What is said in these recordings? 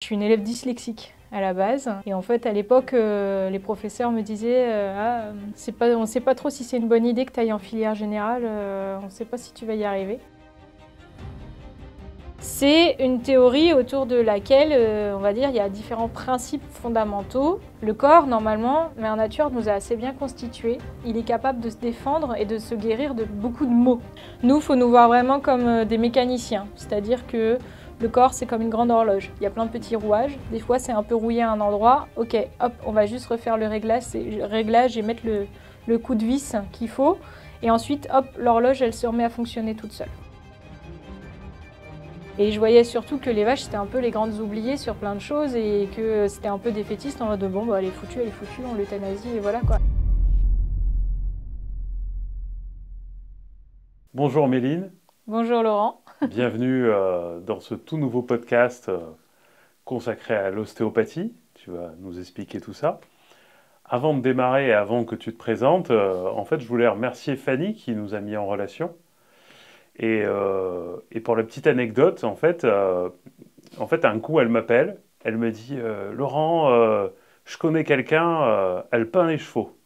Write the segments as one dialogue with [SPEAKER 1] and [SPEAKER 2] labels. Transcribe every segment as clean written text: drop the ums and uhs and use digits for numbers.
[SPEAKER 1] Je suis une élève dyslexique à la base et en fait à l'époque les professeurs me disaient on ne sait pas trop si c'est une bonne idée que tu ailles en filière générale, on ne sait pas si tu vas y arriver. C'est une théorie autour de laquelle, on va dire, il y a différents principes fondamentaux. Le corps, normalement, Mère Nature nous a assez bien constitués. Il est capable de se défendre et de se guérir de beaucoup de maux. Nous, il faut nous voir vraiment comme des mécaniciens, c'est-à-dire que le corps, c'est comme une grande horloge. Il y a plein de petits rouages. Des fois, c'est un peu rouillé à un endroit. Ok, hop, on va juste refaire le réglage et mettre le coup de vis qu'il faut. Et ensuite, hop, l'horloge, elle se remet à fonctionner toute seule. Et je voyais surtout que les vaches, c'était un peu les grandes oubliées sur plein de choses et que c'était un peu défaitiste en mode bon, bah, elle est foutue, on l'euthanasie et voilà quoi.
[SPEAKER 2] Bonjour Méline,
[SPEAKER 1] Bonjour Laurent.
[SPEAKER 2] bienvenue dans ce tout nouveau podcast consacré à l'ostéopathie. Tu vas nous expliquer tout ça. Avant de démarrer et avant que tu te présentes, en fait, je voulais remercier Fanny qui nous a mis en relation. Et pour la petite anecdote, en fait, un coup, elle m'appelle, elle me dit Laurent, je connais quelqu'un, elle peint les chevaux.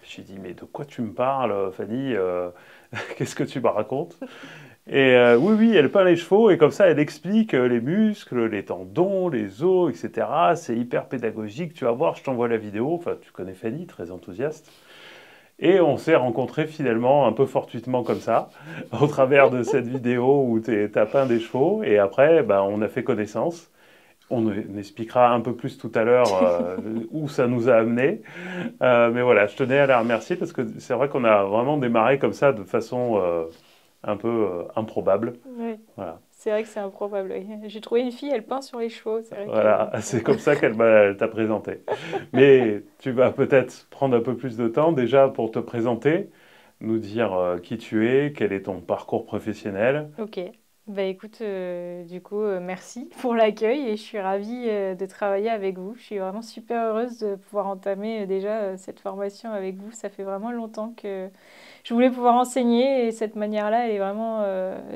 [SPEAKER 2] Je lui dis mais de quoi tu me parles, Fanny qu'est-ce que tu me racontes? Et oui, elle peint les chevaux et comme ça, elle explique les muscles, les tendons, les os, etc. C'est hyper pédagogique. Tu vas voir, je t'envoie la vidéo. Enfin, tu connais Fanny, très enthousiaste. Et on s'est rencontrés finalement un peu fortuitement comme ça, au travers de cette vidéo où tu as peint des chevaux. Et après, ben, on a fait connaissance. On expliquera un peu plus tout à l'heure où ça nous a amené. Mais voilà, je tenais à la remercier parce que c'est vrai qu'on a vraiment démarré comme ça de façon un peu improbable.
[SPEAKER 1] Oui.
[SPEAKER 2] Voilà,
[SPEAKER 1] C'est vrai que c'est improbable. J'ai trouvé une fille, elle peint sur les chevaux. C'est vrai
[SPEAKER 2] voilà.
[SPEAKER 1] que...
[SPEAKER 2] C'est comme ça elle t'a présenté. Mais tu vas peut-être prendre un peu plus de temps déjà pour te présenter, nous dire qui tu es, quel est ton parcours professionnel.
[SPEAKER 1] Ok. Bah écoute, du coup, merci pour l'accueil et je suis ravie de travailler avec vous. Je suis vraiment super heureuse de pouvoir entamer déjà cette formation avec vous. Ça fait vraiment longtemps que je voulais pouvoir enseigner et cette manière-là, elle est vraiment...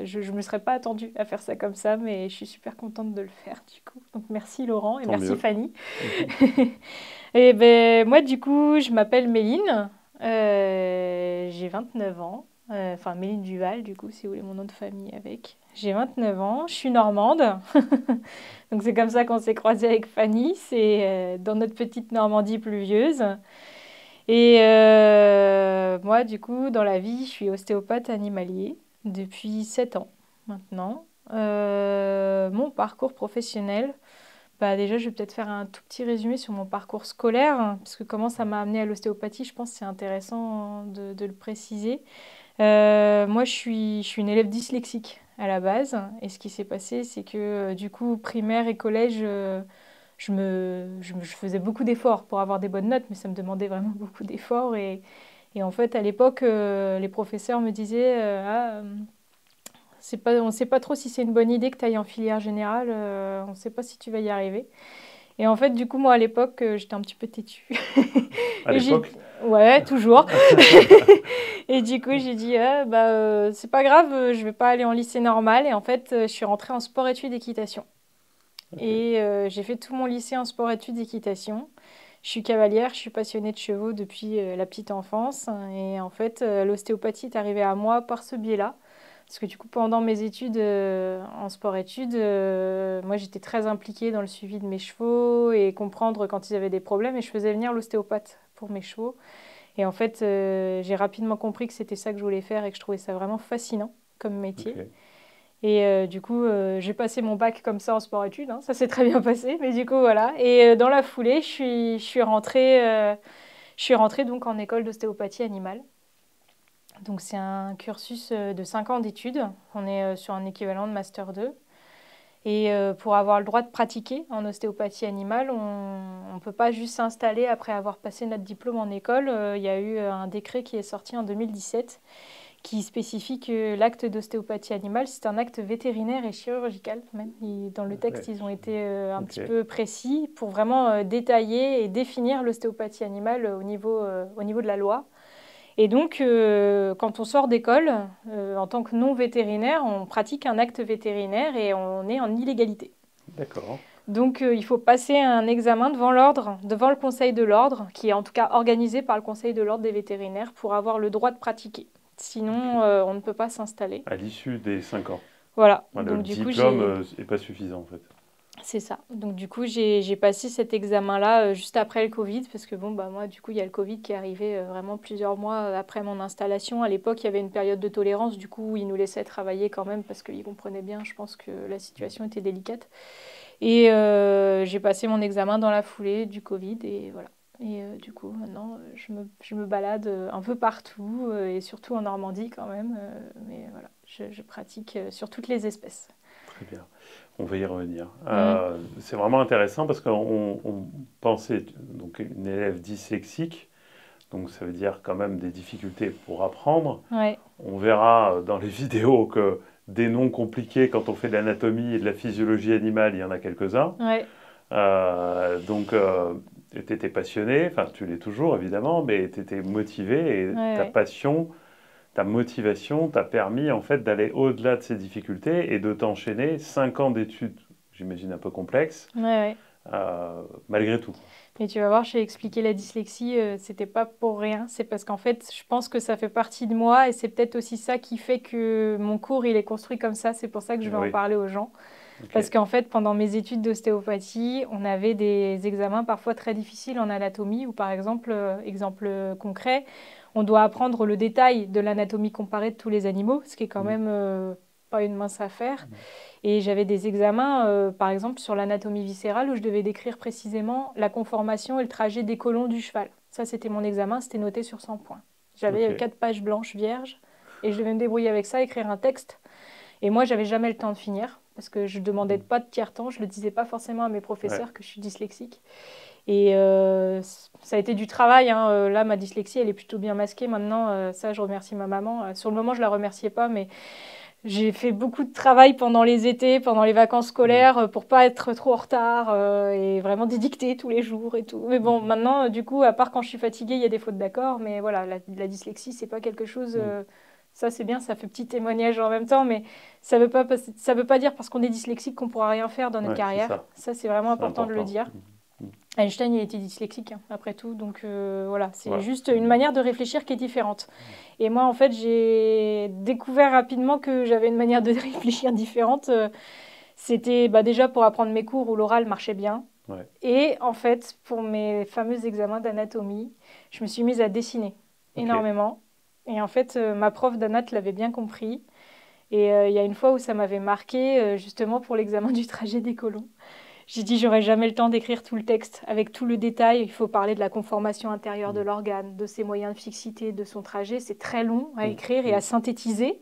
[SPEAKER 1] je ne me serais pas attendue à faire ça comme ça, mais je suis super contente de le faire du coup. Donc merci Laurent et
[SPEAKER 2] Tant
[SPEAKER 1] merci
[SPEAKER 2] mieux.
[SPEAKER 1] Fanny. Et ben moi du coup, je m'appelle Méline, j'ai 29 ans. Enfin, Méline Duval, du coup, si vous voulez mon nom de famille avec. J'ai 29 ans, je suis normande. Donc c'est comme ça qu'on s'est croisés avec Fanny, c'est dans notre petite Normandie pluvieuse. Et moi, du coup, dans la vie, je suis ostéopathe animalier depuis 7 ans maintenant. Mon parcours professionnel, bah déjà, je vais peut-être faire un tout petit résumé sur mon parcours scolaire, hein, parce que comment ça m'a amené à l'ostéopathie, je pense que c'est intéressant de le préciser. Moi, je suis une élève dyslexique à la base. Et ce qui s'est passé, c'est que du coup, primaire et collège, je faisais beaucoup d'efforts pour avoir des bonnes notes, mais ça me demandait vraiment beaucoup d'efforts. Et en fait, à l'époque, les professeurs me disaient on ne sait pas trop si c'est une bonne idée que tu ailles en filière générale, on ne sait pas si tu vas y arriver. Et en fait, du coup, moi, à l'époque, j'étais un petit peu têtue.
[SPEAKER 2] À
[SPEAKER 1] Et j'ai...
[SPEAKER 2] l'époque?
[SPEAKER 1] Ouais, toujours. Et du coup, j'ai dit, c'est pas grave, je vais pas aller en lycée normal. Et en fait, je suis rentrée en sport-études équitation.
[SPEAKER 2] Ok.
[SPEAKER 1] Et j'ai fait tout mon lycée en sport-études équitation. Je suis cavalière, je suis passionnée de chevaux depuis la petite enfance. Et en fait, l'ostéopathie est arrivée à moi par ce biais-là. Parce que du coup, pendant mes études en sport-études, moi j'étais très impliquée dans le suivi de mes chevaux et comprendre quand ils avaient des problèmes. Et je faisais venir l'ostéopathe pour mes chevaux. Et en fait, j'ai rapidement compris que c'était ça que je voulais faire et que je trouvais ça vraiment fascinant comme métier.
[SPEAKER 2] Ok.
[SPEAKER 1] Et du coup, j'ai passé mon bac comme ça en sport-études, hein. Ça s'est très bien passé, mais du coup, voilà. Et dans la foulée, je suis rentrée donc en école d'ostéopathie animale. Donc c'est un cursus de 5 ans d'études. On est sur un équivalent de Master 2. Et pour avoir le droit de pratiquer en ostéopathie animale, on ne peut pas juste s'installer après avoir passé notre diplôme en école. Il y a eu un décret qui est sorti en 2017 qui spécifie que l'acte d'ostéopathie animale, c'est un acte vétérinaire et chirurgical même. Dans le texte,
[SPEAKER 2] Ouais.
[SPEAKER 1] ils ont été un
[SPEAKER 2] Ok.
[SPEAKER 1] petit peu précis pour vraiment détailler et définir l'ostéopathie animale au niveau de la loi. Et donc, quand on sort d'école, en tant que non-vétérinaire, on pratique un acte vétérinaire et on est en illégalité.
[SPEAKER 2] D'accord.
[SPEAKER 1] Donc, il faut passer un examen devant devant le Conseil de l'ordre, qui est en tout cas organisé par le Conseil de l'ordre des vétérinaires pour avoir le droit de pratiquer. Sinon,
[SPEAKER 2] Ok.
[SPEAKER 1] on ne peut pas s'installer.
[SPEAKER 2] À l'issue des 5 ans.
[SPEAKER 1] Voilà.
[SPEAKER 2] Ouais, le
[SPEAKER 1] Donc, du coup,
[SPEAKER 2] diplôme n'est pas suffisant en fait.
[SPEAKER 1] c'est ça. Donc, du coup, j'ai passé cet examen-là juste après le Covid, parce que bon, bah, moi, du coup, il y a le Covid qui est arrivé vraiment plusieurs mois après mon installation. À l'époque, il y avait une période de tolérance, du coup, ils nous laissaient travailler quand même, parce qu'ils comprenaient bien, je pense, que la situation était délicate. Et j'ai passé mon examen dans la foulée du Covid et voilà. Et du coup, maintenant, je me balade un peu partout et surtout en Normandie quand même. Mais voilà, je pratique sur toutes les espèces.
[SPEAKER 2] Très bien. On va y revenir.
[SPEAKER 1] Mm.
[SPEAKER 2] C'est vraiment intéressant parce qu'on pensait, donc une élève dyslexique, donc ça veut dire quand même des difficultés pour apprendre.
[SPEAKER 1] Ouais,
[SPEAKER 2] On verra dans les vidéos que des noms compliqués quand on fait de l'anatomie et de la physiologie animale, il y en a quelques-uns.
[SPEAKER 1] ouais,
[SPEAKER 2] Donc tu étais passionné, enfin tu l'es toujours évidemment, mais tu étais motivé et
[SPEAKER 1] ouais,
[SPEAKER 2] ta
[SPEAKER 1] ouais,
[SPEAKER 2] passion, ta motivation t'a permis en fait d'aller au-delà de ces difficultés et de t'enchaîner 5 ans d'études, j'imagine un peu complexes,
[SPEAKER 1] ouais, ouais.
[SPEAKER 2] malgré tout.
[SPEAKER 1] Mais tu vas voir, j'ai expliqué la dyslexie, c'était pas pour rien. C'est parce qu'en fait, je pense que ça fait partie de moi et c'est peut-être aussi ça qui fait que mon cours, il est construit comme ça. C'est pour ça que je vais en
[SPEAKER 2] Oui,
[SPEAKER 1] parler aux gens.
[SPEAKER 2] ok.
[SPEAKER 1] Parce qu'en fait, pendant mes études d'ostéopathie, on avait des examens parfois très difficiles en anatomie, où par exemple, exemple concret, on doit apprendre le détail de l'anatomie comparée de tous les animaux, ce qui est quand
[SPEAKER 2] Mm.
[SPEAKER 1] même pas une mince affaire. Et j'avais des examens, par exemple, sur l'anatomie viscérale, où je devais décrire précisément la conformation et le trajet des côlons du cheval. Ça, c'était mon examen, c'était noté sur 100 points. J'avais
[SPEAKER 2] Ok.
[SPEAKER 1] 4 pages blanches vierges, et je devais me débrouiller avec ça, écrire un texte et moi, j'avais jamais le temps de finir parce que je demandais
[SPEAKER 2] Mm.
[SPEAKER 1] pas de tiers-temps. Je le disais pas forcément à mes
[SPEAKER 2] Ouais,
[SPEAKER 1] professeurs que je suis dyslexique. Et ça a été du travail, hein. Là, ma dyslexie, elle est plutôt bien masquée maintenant. Ça, je remercie ma maman. Sur le moment, je la remerciais pas, mais j'ai fait beaucoup de travail pendant les étés, pendant les vacances
[SPEAKER 2] mm.
[SPEAKER 1] scolaires, pour pas être trop en retard et vraiment des dictées tous les jours et tout. Mais bon, maintenant, du coup, à part quand je suis fatiguée, il y a des fautes d'accord. Mais voilà, la dyslexie, c'est pas quelque chose.
[SPEAKER 2] Mm.
[SPEAKER 1] Ça, c'est bien, ça fait petit témoignage en même temps, mais ça veut pas dire parce qu'on est dyslexique qu'on pourra rien faire dans notre
[SPEAKER 2] Ouais, c'est
[SPEAKER 1] carrière.
[SPEAKER 2] ça,
[SPEAKER 1] Ça, c'est vraiment
[SPEAKER 2] c'est
[SPEAKER 1] important de le
[SPEAKER 2] important.
[SPEAKER 1] dire.
[SPEAKER 2] Mm.
[SPEAKER 1] Einstein, il était dyslexique, hein, après tout. Donc voilà, c'est
[SPEAKER 2] Voilà.
[SPEAKER 1] juste une manière de réfléchir qui est différente. Et moi, en fait, j'ai découvert rapidement que j'avais une manière de réfléchir différente. C'était bah, déjà pour apprendre mes cours où l'oral marchait bien.
[SPEAKER 2] Ouais.
[SPEAKER 1] Et en fait, pour mes fameux examens d'anatomie, je me suis mise à dessiner
[SPEAKER 2] Ok.
[SPEAKER 1] énormément. Et en fait, ma prof d'anat l'avait bien compris. Et il y a une fois où ça m'avait marqué, justement pour l'examen du trajet des colons. J'ai dit, j'aurais jamais le temps d'écrire tout le texte avec tout le détail. Il faut parler de la conformation intérieure de
[SPEAKER 2] Mm.
[SPEAKER 1] l'organe, de ses moyens de fixité, de son trajet. C'est très long à
[SPEAKER 2] Mm.
[SPEAKER 1] écrire et à
[SPEAKER 2] Mm.
[SPEAKER 1] synthétiser.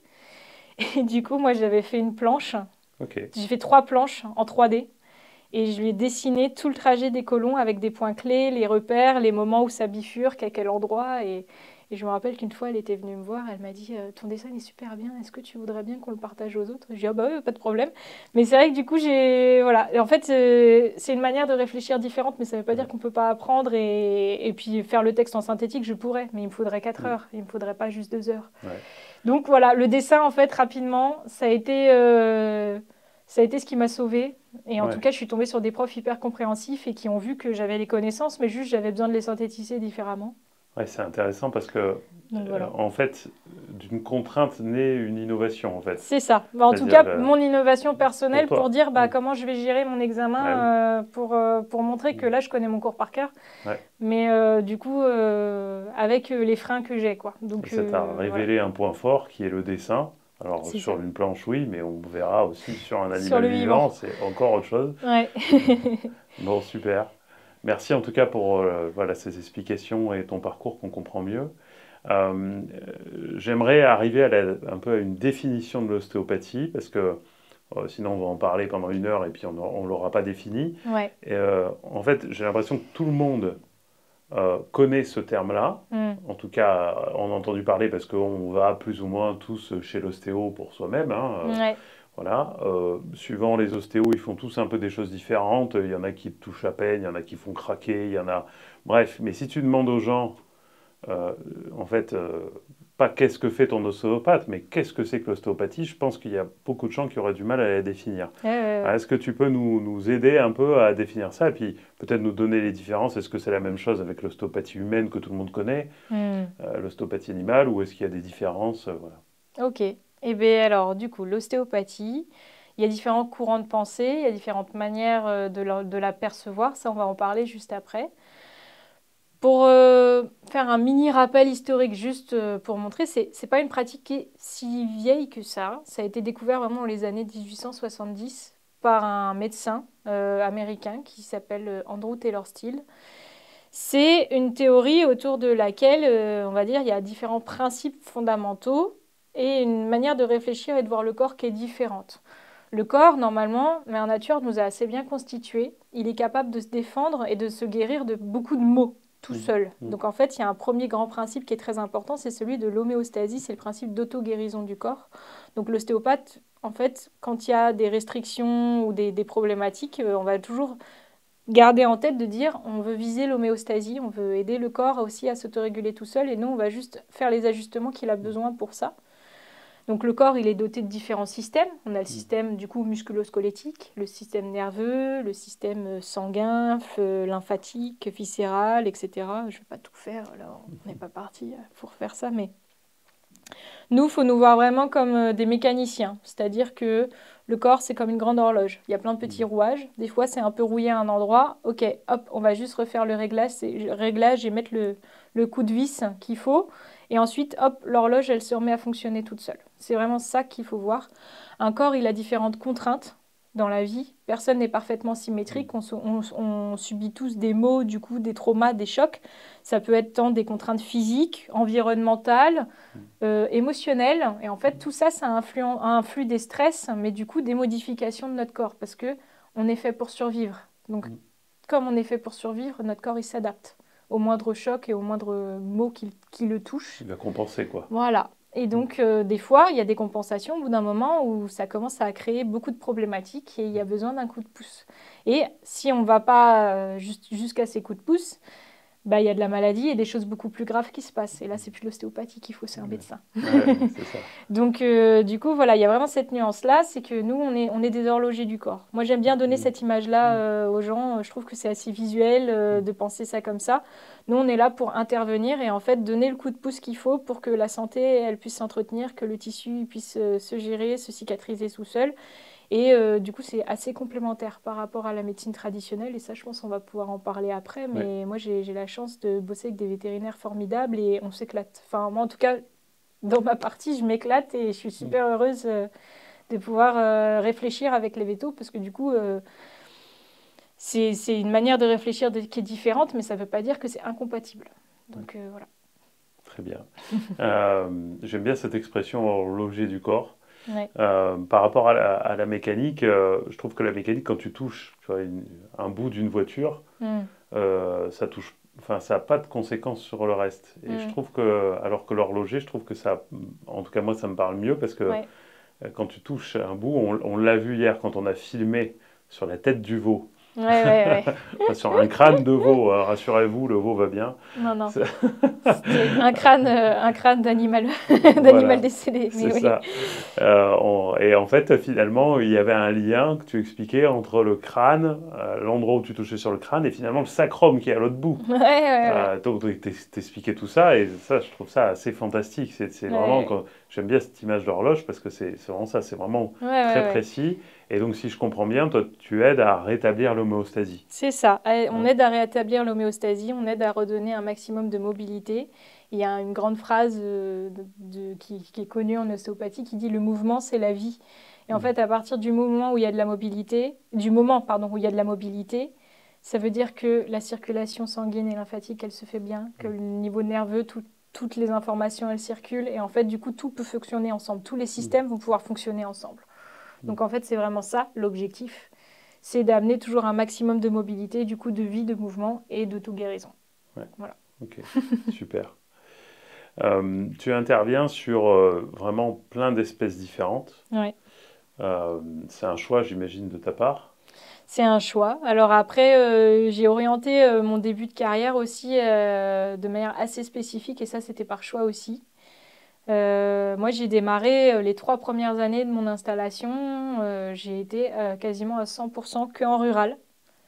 [SPEAKER 1] Et du coup, moi, j'avais fait une planche.
[SPEAKER 2] Ok.
[SPEAKER 1] J'ai fait 3 planches en 3D. Et je lui ai dessiné tout le trajet des colons avec des points clés, les repères, les moments où ça bifurque, à quel endroit. Et je me rappelle qu'une fois, elle était venue me voir, elle m'a dit ton dessin est super bien, est-ce que tu voudrais bien qu'on le partage aux autres? Je lui ai dit ah bah oui, pas de problème. Mais c'est vrai que du coup, j'ai. Voilà. Et en fait, c'est une manière de réfléchir différente, mais ça ne veut pas dire
[SPEAKER 2] Ouais.
[SPEAKER 1] qu'on ne peut pas apprendre et puis faire le texte en synthétique, je pourrais, mais il me faudrait 4
[SPEAKER 2] Mm.
[SPEAKER 1] heures, il ne me faudrait pas juste 2 heures.
[SPEAKER 2] Ouais.
[SPEAKER 1] Donc voilà, le dessin, en fait, rapidement, ça a été ce qui m'a sauvée. Et en tout
[SPEAKER 2] Ouais.
[SPEAKER 1] cas, je suis tombée sur des profs hyper compréhensifs et qui ont vu que j'avais les connaissances, mais juste j'avais besoin de les synthétiser différemment.
[SPEAKER 2] Ouais, c'est intéressant parce que,
[SPEAKER 1] Donc voilà.
[SPEAKER 2] en fait, d'une contrainte naît une innovation, en fait.
[SPEAKER 1] C'est ça. Bah, en tout
[SPEAKER 2] C'est-à-dire
[SPEAKER 1] cas, mon innovation
[SPEAKER 2] pour
[SPEAKER 1] personnelle pour
[SPEAKER 2] toi.
[SPEAKER 1] dire bah,
[SPEAKER 2] Mm.
[SPEAKER 1] comment je vais gérer mon
[SPEAKER 2] Ah oui.
[SPEAKER 1] examen pour montrer que
[SPEAKER 2] Mm.
[SPEAKER 1] là, je connais mon cours par cœur.
[SPEAKER 2] Ouais.
[SPEAKER 1] Mais du coup, avec les freins que j'ai, quoi.
[SPEAKER 2] Et
[SPEAKER 1] Donc
[SPEAKER 2] ça t'a
[SPEAKER 1] voilà,
[SPEAKER 2] révélé un point fort qui est le dessin. Alors,
[SPEAKER 1] c'est
[SPEAKER 2] sur
[SPEAKER 1] ça.
[SPEAKER 2] une planche, oui, mais on verra aussi sur un
[SPEAKER 1] Sur
[SPEAKER 2] animal
[SPEAKER 1] le vivant.
[SPEAKER 2] vivant, c'est encore autre chose.
[SPEAKER 1] Ouais.
[SPEAKER 2] Bon, super. Merci en tout cas pour voilà, ces explications et ton parcours qu'on comprend mieux. J'aimerais arriver un peu à une définition de l'ostéopathie, parce que sinon on va en parler pendant 1 heure et puis on ne l'aura pas défini.
[SPEAKER 1] Ouais.
[SPEAKER 2] Et, en fait, j'ai l'impression que tout le monde connaît ce terme-là.
[SPEAKER 1] Mm.
[SPEAKER 2] En tout cas, on a entendu parler parce qu'on va plus ou moins tous chez l'ostéo pour soi-même, hein.
[SPEAKER 1] Ouais.
[SPEAKER 2] Voilà. Suivant les ostéos, ils font tous un peu des choses différentes. Il y en a qui touchent à peine, il y en a qui font craquer, il y en a... Bref, mais si tu demandes aux gens, euh, en fait, pas qu'est-ce que fait ton ostéopathe, mais qu'est-ce que c'est que l'ostéopathie. Je pense qu'il y a beaucoup de gens qui auraient du mal à la définir.
[SPEAKER 1] Ouais, ouais, ouais.
[SPEAKER 2] Alors, est-ce que tu peux nous aider un peu à définir ça et puis peut-être nous donner les différences? Est-ce que c'est la même chose avec l'ostéopathie humaine que tout le monde connaît,
[SPEAKER 1] Hmm.
[SPEAKER 2] l'ostéopathie animale, ou est-ce qu'il y a des différences? Voilà.
[SPEAKER 1] Ok. Et bien alors, du coup, l'ostéopathie, il y a différents courants de pensée, il y a différentes manières de la percevoir. Ça, on va en parler juste après. Pour faire un mini rappel historique, juste pour montrer, c'est pas une pratique qui est si vieille que ça. Ça a été découvert vraiment dans les années 1870 par un médecin américain qui s'appelle Andrew Taylor Still. C'est une théorie autour de laquelle, on va dire, il y a différents principes fondamentaux et une manière de réfléchir et de voir le corps qui est différente. Le corps, normalement, Mère Nature nous a assez bien constitués. Il est capable de se défendre et de se guérir de beaucoup de maux tout
[SPEAKER 2] Mm.
[SPEAKER 1] seul.
[SPEAKER 2] Mm.
[SPEAKER 1] Donc en fait, il y a un premier grand principe qui est très important, c'est celui de l'homéostasie, c'est le principe d'auto-guérison du corps. Donc l'ostéopathe, en fait, quand il y a des restrictions ou des problématiques, on va toujours garder en tête de dire on veut viser l'homéostasie, on veut aider le corps aussi à s'autoréguler tout seul et nous on va juste faire les ajustements qu'il a besoin pour ça. Donc le corps il est doté de différents systèmes. On a le
[SPEAKER 2] Mm.
[SPEAKER 1] système du coup musculo-squelettique, le système nerveux, le système sanguin, lymphatique, viscéral, etc. Je ne vais pas tout faire, alors on n'est pas parti pour faire ça, mais nous, il faut nous voir vraiment comme des mécaniciens. C'est-à-dire que le corps, c'est comme une grande horloge. Il y a plein de petits
[SPEAKER 2] Mm.
[SPEAKER 1] rouages. Des fois, c'est un peu rouillé à un endroit. Ok, hop, on va juste refaire le réglage et mettre le coup de vis qu'il faut. Et ensuite, hop, l'horloge, elle se remet à fonctionner toute seule. C'est vraiment ça qu'il faut voir. Un corps, il a différentes contraintes dans la vie. Personne n'est parfaitement
[SPEAKER 2] Mm.
[SPEAKER 1] symétrique. On subit tous des maux, du coup, des traumas, des chocs. Ça peut être tant des contraintes physiques, environnementales, émotionnel. Et en fait, tout ça, ça influe des stress, mais du coup des modifications de notre corps, parce que on est fait pour survivre. Donc,
[SPEAKER 2] Mm.
[SPEAKER 1] comme on est fait pour survivre, notre corps, il s'adapte au moindre choc et au moindre mot qui le touche.
[SPEAKER 2] Il va compenser, quoi.
[SPEAKER 1] Voilà. Et
[SPEAKER 2] Mm.
[SPEAKER 1] donc, des fois, il y a des compensations au bout d'un moment où ça commence à créer beaucoup de problématiques et il y a besoin d'un coup de pouce. Et si on ne va pas jusqu'à ces coups de pouce, bah, il y a de la maladie et des choses beaucoup plus graves qui se passent. Et là, c'est plus l'ostéopathie qu'il faut, c'est un
[SPEAKER 2] Ouais,
[SPEAKER 1] médecin.
[SPEAKER 2] ouais, c'est ça.
[SPEAKER 1] Donc, du coup, voilà, il y a vraiment cette nuance-là, c'est que nous, on est des horlogers du corps. Moi, j'aime bien donner
[SPEAKER 2] Mm.
[SPEAKER 1] cette image-là
[SPEAKER 2] Mm.
[SPEAKER 1] aux gens. Je trouve que c'est assez visuel
[SPEAKER 2] Mm.
[SPEAKER 1] de penser ça comme ça. Nous, on est là pour intervenir et en fait donner le coup de pouce qu'il faut pour que la santé, elle puisse s'entretenir, que le tissu puisse se gérer, se cicatriser tout seul. Et du coup, c'est assez complémentaire par rapport à la médecine traditionnelle. Et ça, je pense qu'on va pouvoir en parler après.
[SPEAKER 2] Ouais.
[SPEAKER 1] Mais moi, j'ai la chance de bosser avec des vétérinaires formidables et on s'éclate. Enfin, moi, en tout cas, dans ma partie, je m'éclate et je suis
[SPEAKER 2] Mm.
[SPEAKER 1] super heureuse de pouvoir réfléchir avec les vétos parce que du coup, c'est une manière de réfléchir qui est différente, mais ça ne veut pas dire que c'est incompatible.
[SPEAKER 2] Ouais.
[SPEAKER 1] Donc voilà.
[SPEAKER 2] Très bien. J'aime bien cette expression horloger du corps.
[SPEAKER 1] Ouais.
[SPEAKER 2] Par rapport à la mécanique, je trouve que la mécanique, quand tu touches un bout d'une voiture,
[SPEAKER 1] Mm.
[SPEAKER 2] ça touche, enfin, ça n'a pas de conséquences sur le reste. Et je
[SPEAKER 1] Mm.
[SPEAKER 2] trouve que, alors que l'horloger, je trouve que ça, en tout cas moi, ça me parle mieux parce que
[SPEAKER 1] Ouais.
[SPEAKER 2] quand tu touches un bout, on l'a vu hier quand on a filmé sur la tête du veau,
[SPEAKER 1] Ouais, ouais, ouais.
[SPEAKER 2] enfin, sur un crâne de veau, rassurez-vous, le veau va bien.
[SPEAKER 1] Non, non.
[SPEAKER 2] C'est-
[SPEAKER 1] C'était un crâne d'animal, d'animal
[SPEAKER 2] Voilà,
[SPEAKER 1] décédé.
[SPEAKER 2] c'est
[SPEAKER 1] Mais oui.
[SPEAKER 2] ça. Et en fait, finalement, il y avait un lien que tu expliquais entre le crâne, l'endroit où tu touchais sur le crâne, et finalement le sacrum qui est à l'autre bout.
[SPEAKER 1] Ouais, ouais, ouais.
[SPEAKER 2] Donc, t'expliquais tout ça, et ça, je trouve ça assez fantastique. C'est vraiment,
[SPEAKER 1] Ouais,
[SPEAKER 2] j'aime bien cette image d'horloge, parce que c'est vraiment ça, c'est vraiment
[SPEAKER 1] ouais, ouais,
[SPEAKER 2] très
[SPEAKER 1] ouais.
[SPEAKER 2] précis. Et donc, si je comprends bien, toi, tu aides à rétablir l'homéostasie.
[SPEAKER 1] C'est ça. On
[SPEAKER 2] Hein.
[SPEAKER 1] aide à rétablir l'homéostasie, on aide à redonner un maximum de mobilité. Il y a une grande phrase qui est connue en ostéopathie qui dit le mouvement, c'est la vie. Et en
[SPEAKER 2] Mm.
[SPEAKER 1] fait, à partir du moment où il y a de la mobilité, du moment, pardon, où il y a de la mobilité, ça veut dire que la circulation sanguine et lymphatique, elle se fait bien, que le niveau nerveux, toutes les informations, elles circulent. Et en fait, du coup, tout peut fonctionner ensemble. Tous les
[SPEAKER 2] Mm.
[SPEAKER 1] systèmes vont pouvoir fonctionner ensemble.
[SPEAKER 2] Mm.
[SPEAKER 1] Donc en fait, c'est vraiment ça l'objectif, c'est d'amener toujours un maximum de mobilité, du coup de vie, de mouvement et d'auto-guérison.
[SPEAKER 2] Ouais,
[SPEAKER 1] Voilà.
[SPEAKER 2] ok, super. Tu interviens sur vraiment plein d'espèces différentes.
[SPEAKER 1] Ouais.
[SPEAKER 2] C'est un choix, j'imagine, de ta part.
[SPEAKER 1] C'est un choix. Alors après, j'ai orienté mon début de carrière aussi de manière assez spécifique et ça, c'était par choix aussi. Moi, j'ai démarré les 3 premières années de mon installation. J'ai été quasiment à 100% que en rural.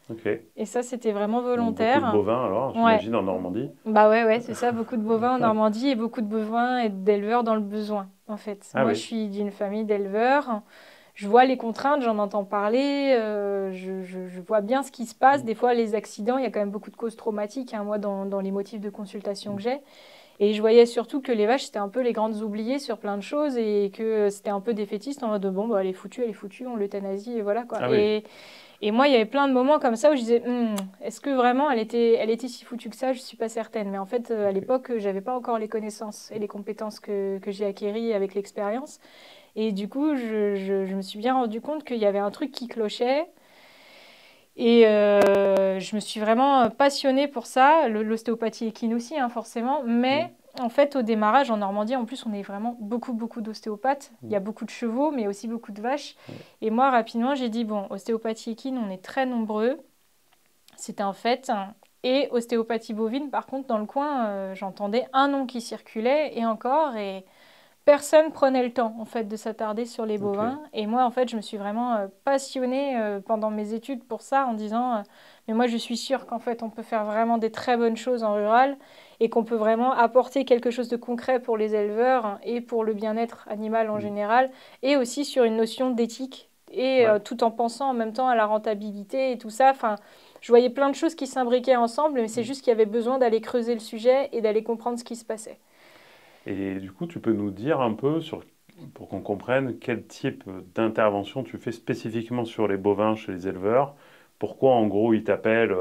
[SPEAKER 2] Ok.
[SPEAKER 1] Et ça, c'était vraiment
[SPEAKER 2] Donc beaucoup de
[SPEAKER 1] volontaire.
[SPEAKER 2] bovins alors,
[SPEAKER 1] Ouais,
[SPEAKER 2] j'imagine, en Normandie.
[SPEAKER 1] bah ouais, ouais, c'est ça, beaucoup de bovins en Normandie et beaucoup de bovins et d'éleveurs dans le besoin, en fait.
[SPEAKER 2] Ah
[SPEAKER 1] Moi, je
[SPEAKER 2] oui,
[SPEAKER 1] suis d'une famille d'éleveurs. Je vois les contraintes, j'en entends parler, je vois bien ce qui se passe.
[SPEAKER 2] mm,
[SPEAKER 1] Des fois, les accidents, il y a quand même beaucoup de causes traumatiques, hein, moi, dans les motifs de consultation que j'ai. Et je voyais surtout que les vaches, c'était un peu les grandes oubliées sur plein de choses et que c'était un peu défaitiste en mode bon, bah, elle est foutue, on l'euthanasie et voilà quoi.
[SPEAKER 2] ah oui,
[SPEAKER 1] Et moi, il y avait plein de moments comme ça où je disais, est-ce que vraiment elle était si foutue que ça? Je suis pas certaine. Mais en fait, à
[SPEAKER 2] ok.
[SPEAKER 1] l'époque, j'avais pas encore les connaissances et les compétences que j'ai acquéries avec l'expérience. Et du coup, je me suis bien rendu compte qu'il y avait un truc qui clochait. Et je me suis vraiment passionnée pour ça, l'ostéopathie équine aussi, hein, forcément.
[SPEAKER 2] Mm,
[SPEAKER 1] Mais en fait, au démarrage, en Normandie, en plus, on est vraiment beaucoup, beaucoup d'ostéopathes. Il y
[SPEAKER 2] mm,
[SPEAKER 1] a beaucoup de chevaux, mais aussi beaucoup de vaches.
[SPEAKER 2] ouais.
[SPEAKER 1] Et moi, rapidement, j'ai dit, bon, ostéopathie équine, on est très nombreux. C'était un fait. Et ostéopathie bovine, par contre, dans le coin, j'entendais un nom qui circulait, et encore, et personne prenait le temps en fait de s'attarder sur les
[SPEAKER 2] Ok.
[SPEAKER 1] bovins. Et moi, en fait, je me suis vraiment passionnée pendant mes études pour ça en disant mais moi, je suis sûre qu'en fait, on peut faire vraiment des très bonnes choses en rural et qu'on peut vraiment apporter quelque chose de concret pour les éleveurs et pour le bien-être animal en
[SPEAKER 2] Mm,
[SPEAKER 1] général et aussi sur une notion d'éthique et
[SPEAKER 2] ouais.
[SPEAKER 1] tout en pensant en même temps à la rentabilité et tout ça. Enfin, je voyais plein de choses qui s'imbriquaient ensemble, mais c'est
[SPEAKER 2] Mm.
[SPEAKER 1] juste qu'il y avait besoin d'aller creuser le sujet et d'aller comprendre ce qui se passait.
[SPEAKER 2] Et du coup, tu peux nous dire un peu pour qu'on comprenne quel type d'intervention tu fais spécifiquement sur les bovins chez les éleveurs. Pourquoi, en gros, ils t'appellent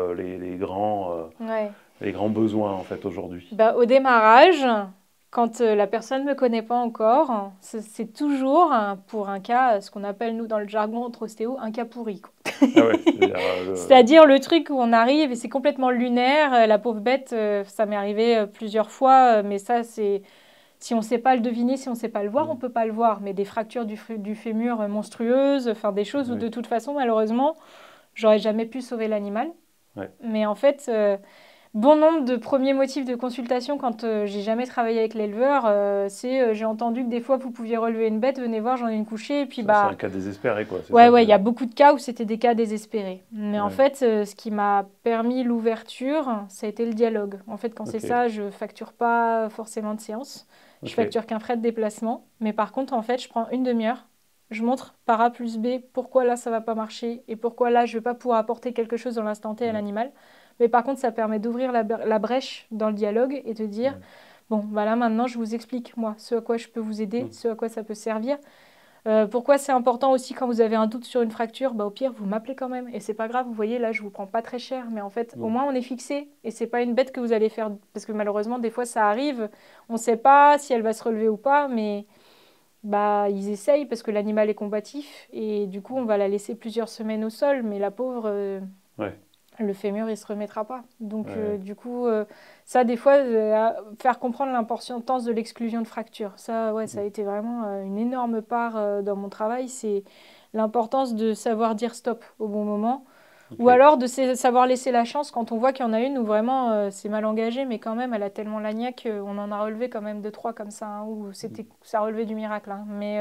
[SPEAKER 1] Ouais.
[SPEAKER 2] les grands besoins, en fait, aujourd'hui.
[SPEAKER 1] Bah, au démarrage, quand la personne ne me connaît pas encore, c'est toujours pour un cas, ce qu'on appelle nous dans le jargon entre ostéo, un cas pourri, quoi.
[SPEAKER 2] Ah ouais, c'est-à-dire
[SPEAKER 1] C'est-à-dire le truc où on arrive et c'est complètement lunaire. La pauvre bête, ça m'est arrivé plusieurs fois, mais ça, c'est si on ne sait pas le deviner, si on ne sait pas le voir, on
[SPEAKER 2] mm,
[SPEAKER 1] ne peut pas le voir. Mais des fractures du fémur monstrueuses, enfin des choses où
[SPEAKER 2] oui,
[SPEAKER 1] de toute façon, malheureusement, j'aurais jamais pu sauver l'animal.
[SPEAKER 2] ouais,
[SPEAKER 1] Mais en fait, bon nombre de premiers motifs de consultation quand j'ai jamais travaillé avec l'éleveur, c'est j'ai entendu que des fois vous pouviez relever une bête, venez voir, j'en ai une couchée. Et puis
[SPEAKER 2] c'est un
[SPEAKER 1] bah
[SPEAKER 2] cas désespéré, quoi, c'est
[SPEAKER 1] ouais,
[SPEAKER 2] ça
[SPEAKER 1] ouais,
[SPEAKER 2] que...
[SPEAKER 1] il y a beaucoup de cas où c'était des cas désespérés. Mais en
[SPEAKER 2] Ouais,
[SPEAKER 1] fait, ce qui m'a permis l'ouverture, ça a été le dialogue. En fait, quand c'est
[SPEAKER 2] ok,
[SPEAKER 1] ça, je facture pas forcément de séance. Je
[SPEAKER 2] ok,
[SPEAKER 1] facture qu'un frais de déplacement. Mais par contre, en fait, je prends une demi-heure. Je montre par A plus B pourquoi là ça va pas marcher et pourquoi là je vais pas pouvoir apporter quelque chose dans l'instant T à
[SPEAKER 2] ouais,
[SPEAKER 1] l'animal. Mais par contre, ça permet d'ouvrir la brèche dans le dialogue et de dire
[SPEAKER 2] ouais,
[SPEAKER 1] bon, voilà, maintenant je vous explique moi ce à quoi je peux vous aider,
[SPEAKER 2] mm,
[SPEAKER 1] ce à quoi ça peut servir. Pourquoi c'est important aussi quand vous avez un doute sur une fracture, bah, au pire vous m'appelez quand même et c'est pas grave, vous voyez là je vous prends pas très cher mais en fait au
[SPEAKER 2] mm,
[SPEAKER 1] moins on est fixé et c'est pas une bête que vous allez faire parce que malheureusement des fois ça arrive, on sait pas si elle va se relever ou pas mais bah ils essayent parce que l'animal est combatif et du coup on va la laisser plusieurs semaines au sol mais la pauvre
[SPEAKER 2] ouais,
[SPEAKER 1] le fémur, il se remettra pas. Donc,
[SPEAKER 2] ouais,
[SPEAKER 1] du coup, ça, des fois, faire comprendre l'importance de l'exclusion de fracture. Ça, ouais, ça a
[SPEAKER 2] mm,
[SPEAKER 1] été vraiment une énorme part dans mon travail. C'est l'importance de savoir dire stop au bon moment.
[SPEAKER 2] ok,
[SPEAKER 1] Ou alors de savoir laisser la chance quand on voit qu'il y en a une où vraiment c'est mal engagé, mais quand même, elle a tellement l'agnac qu'on en a relevé quand même deux, trois comme ça, hein, où
[SPEAKER 2] mm,
[SPEAKER 1] ça relevait du miracle, hein. Mais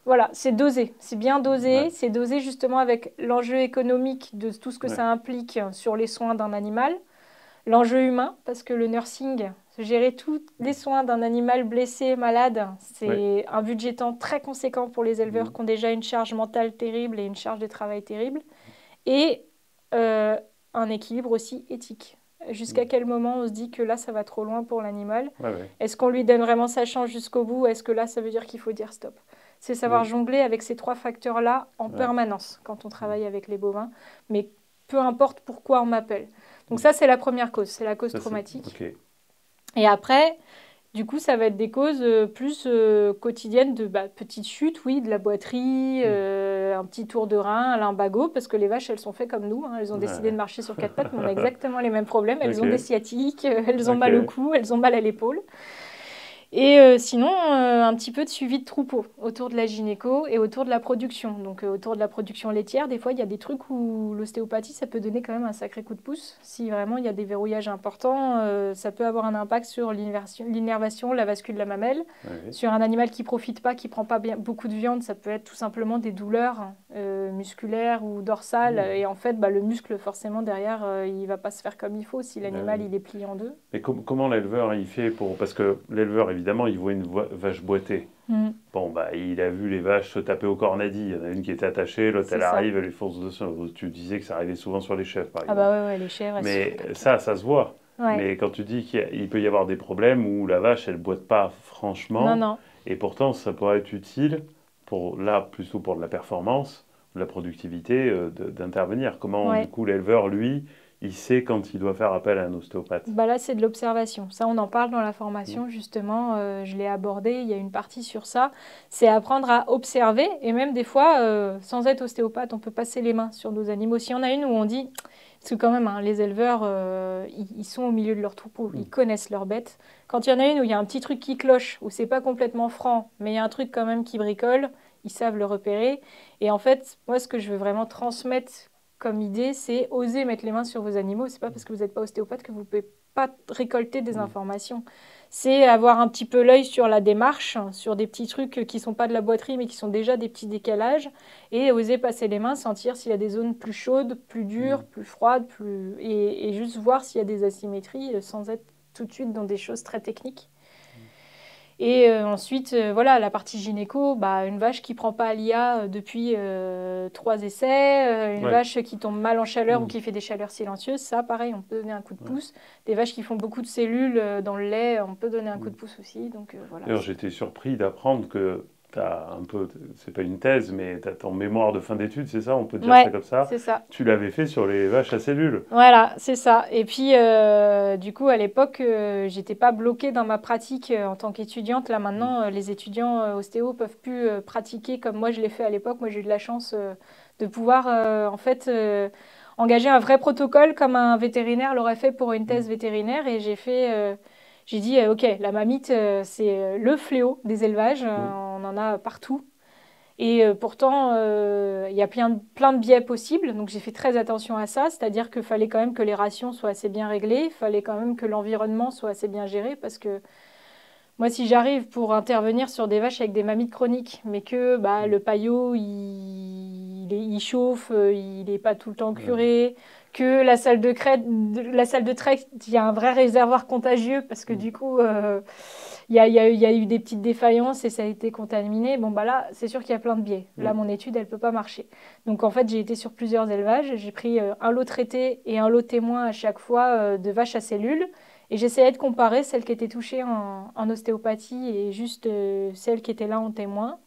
[SPEAKER 1] voilà, c'est dosé, c'est bien
[SPEAKER 2] ouais,
[SPEAKER 1] dosé, c'est dosé justement avec l'enjeu économique de tout ce que
[SPEAKER 2] ouais,
[SPEAKER 1] ça implique sur les soins d'un animal, l'enjeu humain, parce que le nursing, gérer tous les soins d'un animal blessé, malade,
[SPEAKER 2] ouais,
[SPEAKER 1] c'est un budget temps très conséquent pour les éleveurs
[SPEAKER 2] mm,
[SPEAKER 1] qui ont déjà une charge mentale terrible et une charge de travail terrible, et euh, un équilibre aussi éthique. Jusqu'à
[SPEAKER 2] mm,
[SPEAKER 1] quel moment on se dit que là, ça va trop loin pour l'animal?
[SPEAKER 2] ouais, ouais,
[SPEAKER 1] Est-ce qu'on lui donne vraiment sa chance jusqu'au bout? Est-ce que là, ça veut dire qu'il faut dire stop? C'est savoir
[SPEAKER 2] oui,
[SPEAKER 1] jongler avec ces trois facteurs-là en
[SPEAKER 2] ouais,
[SPEAKER 1] permanence quand on
[SPEAKER 2] mm,
[SPEAKER 1] travaille avec les bovins, mais peu importe pourquoi on m'appelle. Donc
[SPEAKER 2] mm.
[SPEAKER 1] ça, c'est la première cause, c'est la cause
[SPEAKER 2] Ça c'est...
[SPEAKER 1] traumatique.
[SPEAKER 2] Ok.
[SPEAKER 1] Et après, du coup, ça va être des causes plus quotidiennes de petites chutes, oui, de la boiterie,
[SPEAKER 2] Mm.
[SPEAKER 1] un petit tour de rein, un lumbago, parce que les vaches, elles sont faites comme nous, hein, elles ont décidé de
[SPEAKER 2] Ouais.
[SPEAKER 1] marcher sur quatre pattes, mais on a exactement les mêmes problèmes. Elles
[SPEAKER 2] Ok,
[SPEAKER 1] ont des sciatiques, elles ont mal au
[SPEAKER 2] ok.
[SPEAKER 1] cou, elles ont mal à l'épaule. Et sinon, un petit peu de suivi de troupeau autour de la gynéco et autour de la production. Donc autour de la production laitière, des fois, il y a des trucs où l'ostéopathie, ça peut donner quand même un sacré coup de pouce. Si vraiment il y a des verrouillages importants, ça peut avoir un impact sur l'innervation, la vascule de la mamelle.
[SPEAKER 2] Oui.
[SPEAKER 1] Sur un animal qui profite pas, qui prend pas beaucoup de viande, ça peut être tout simplement des douleurs musculaires ou dorsales.
[SPEAKER 2] Mmh.
[SPEAKER 1] Et en fait, bah, le muscle, forcément, derrière, il va pas se faire comme il faut si
[SPEAKER 2] Ah
[SPEAKER 1] l'animal,
[SPEAKER 2] oui.
[SPEAKER 1] il est plié en deux.
[SPEAKER 2] Mais comment l'éleveur il fait pour... Parce que l'éleveur, évidemment, il voit une vache boiter.
[SPEAKER 1] Mm,
[SPEAKER 2] Bon, bah, il a vu les vaches se taper au cornadi. Il y en a une qui est attachée, l'autre
[SPEAKER 1] c'est
[SPEAKER 2] elle
[SPEAKER 1] ça.
[SPEAKER 2] arrive, elle lui fonce dessus. Tu disais que ça arrivait souvent sur les chèvres, par
[SPEAKER 1] Ah bah
[SPEAKER 2] exemple.
[SPEAKER 1] ouais, les chèvres, elles se font
[SPEAKER 2] Mais
[SPEAKER 1] attaquer.
[SPEAKER 2] ça se voit.
[SPEAKER 1] Ouais,
[SPEAKER 2] Mais quand tu dis qu'il peut y avoir des problèmes où la vache, elle boite pas
[SPEAKER 1] non,
[SPEAKER 2] franchement,
[SPEAKER 1] non.
[SPEAKER 2] et pourtant ça pourrait être utile pour, là, plutôt pour de la performance, de la productivité, d'intervenir. Comment, du
[SPEAKER 1] Ouais.
[SPEAKER 2] coup, l'éleveur, lui, il sait quand il doit faire appel à un ostéopathe.
[SPEAKER 1] Bah là, c'est de l'observation. Ça, on en parle dans la
[SPEAKER 2] Mm.
[SPEAKER 1] formation, justement. Je l'ai abordé. Il y a une partie sur ça. C'est apprendre à observer. Et même des fois, sans être ostéopathe, on peut passer les mains sur nos animaux. S'il y en a une où on dit, parce que quand même, hein, les éleveurs, ils sont au milieu de leur troupeau.
[SPEAKER 2] Mm.
[SPEAKER 1] Ils connaissent leurs bêtes. Quand il y en a une où il y a un petit truc qui cloche, où c'est pas complètement franc, mais il y a un truc quand même qui bricole, ils savent le repérer. Et en fait, moi, ce que je veux vraiment transmettre comme idée, c'est oser mettre les mains sur vos animaux. C'est pas parce que vous n'êtes pas ostéopathe que vous pouvez pas récolter des
[SPEAKER 2] Mm.
[SPEAKER 1] informations. C'est avoir un petit peu l'œil sur la démarche, sur des petits trucs qui sont pas de la boiterie, mais qui sont déjà des petits décalages, et oser passer les mains, sentir s'il y a des zones plus chaudes, plus dures,
[SPEAKER 2] Mm.
[SPEAKER 1] plus froides, et juste voir s'il y a des asymétries sans être tout de suite dans des choses très techniques. Et ensuite, voilà, la partie gynéco, bah, une vache qui prend pas l'IA depuis 3 essais, une
[SPEAKER 2] Ouais.
[SPEAKER 1] vache qui tombe mal en chaleur ou
[SPEAKER 2] Mm.
[SPEAKER 1] qui fait des chaleurs silencieuses, ça, pareil, on peut donner un coup de pouce. Des vaches qui font beaucoup de cellules dans le lait, on peut donner un coup
[SPEAKER 2] Mm.
[SPEAKER 1] de pouce aussi. Donc voilà.
[SPEAKER 2] D'ailleurs, j'étais surpris d'apprendre que tu as un peu, c'est pas une thèse, mais tu as ton mémoire de fin d'études, c'est ça? On peut dire ça
[SPEAKER 1] Ouais,
[SPEAKER 2] comme ça.
[SPEAKER 1] c'est ça.
[SPEAKER 2] Tu l'avais fait sur les vaches à cellules.
[SPEAKER 1] Voilà, c'est ça. Et puis, du coup, à l'époque, j'étais pas bloquée dans ma pratique en tant qu'étudiante. Là,
[SPEAKER 2] Mm.
[SPEAKER 1] maintenant, les étudiants ostéo peuvent plus pratiquer comme moi je l'ai fait à l'époque. Moi, j'ai eu de la chance de pouvoir, en fait, engager un vrai protocole comme un vétérinaire l'aurait fait pour une
[SPEAKER 2] Mm.
[SPEAKER 1] thèse vétérinaire. Et j'ai dit, OK, la mamite, c'est le fléau des élevages.
[SPEAKER 2] Mm.
[SPEAKER 1] On en a partout. Et pourtant, il y a plein de biais possibles, donc j'ai fait très attention à ça, c'est-à-dire qu'il fallait quand même que les rations soient assez bien réglées, il fallait quand même que l'environnement soit assez bien géré, parce que moi, si j'arrive pour intervenir sur des vaches avec des mammites chroniques, mais que bah,
[SPEAKER 2] Mm.
[SPEAKER 1] le paillot, il chauffe, il n'est pas tout le temps
[SPEAKER 2] Ouais.
[SPEAKER 1] curé, que la salle de trait, il y a un vrai réservoir contagieux, parce que
[SPEAKER 2] Mm.
[SPEAKER 1] du coup, il y a eu des petites défaillances et ça a été contaminé. Bon, bah là, c'est sûr qu'il y a plein de biais. Là,
[SPEAKER 2] Mm.
[SPEAKER 1] mon étude, elle ne peut pas marcher. Donc, en fait, j'ai été sur plusieurs élevages. J'ai pris un lot traité et un lot témoin à chaque fois de vaches à cellules. Et j'essayais de comparer celles qui étaient touchées en ostéopathie et juste celles qui étaient là en témoin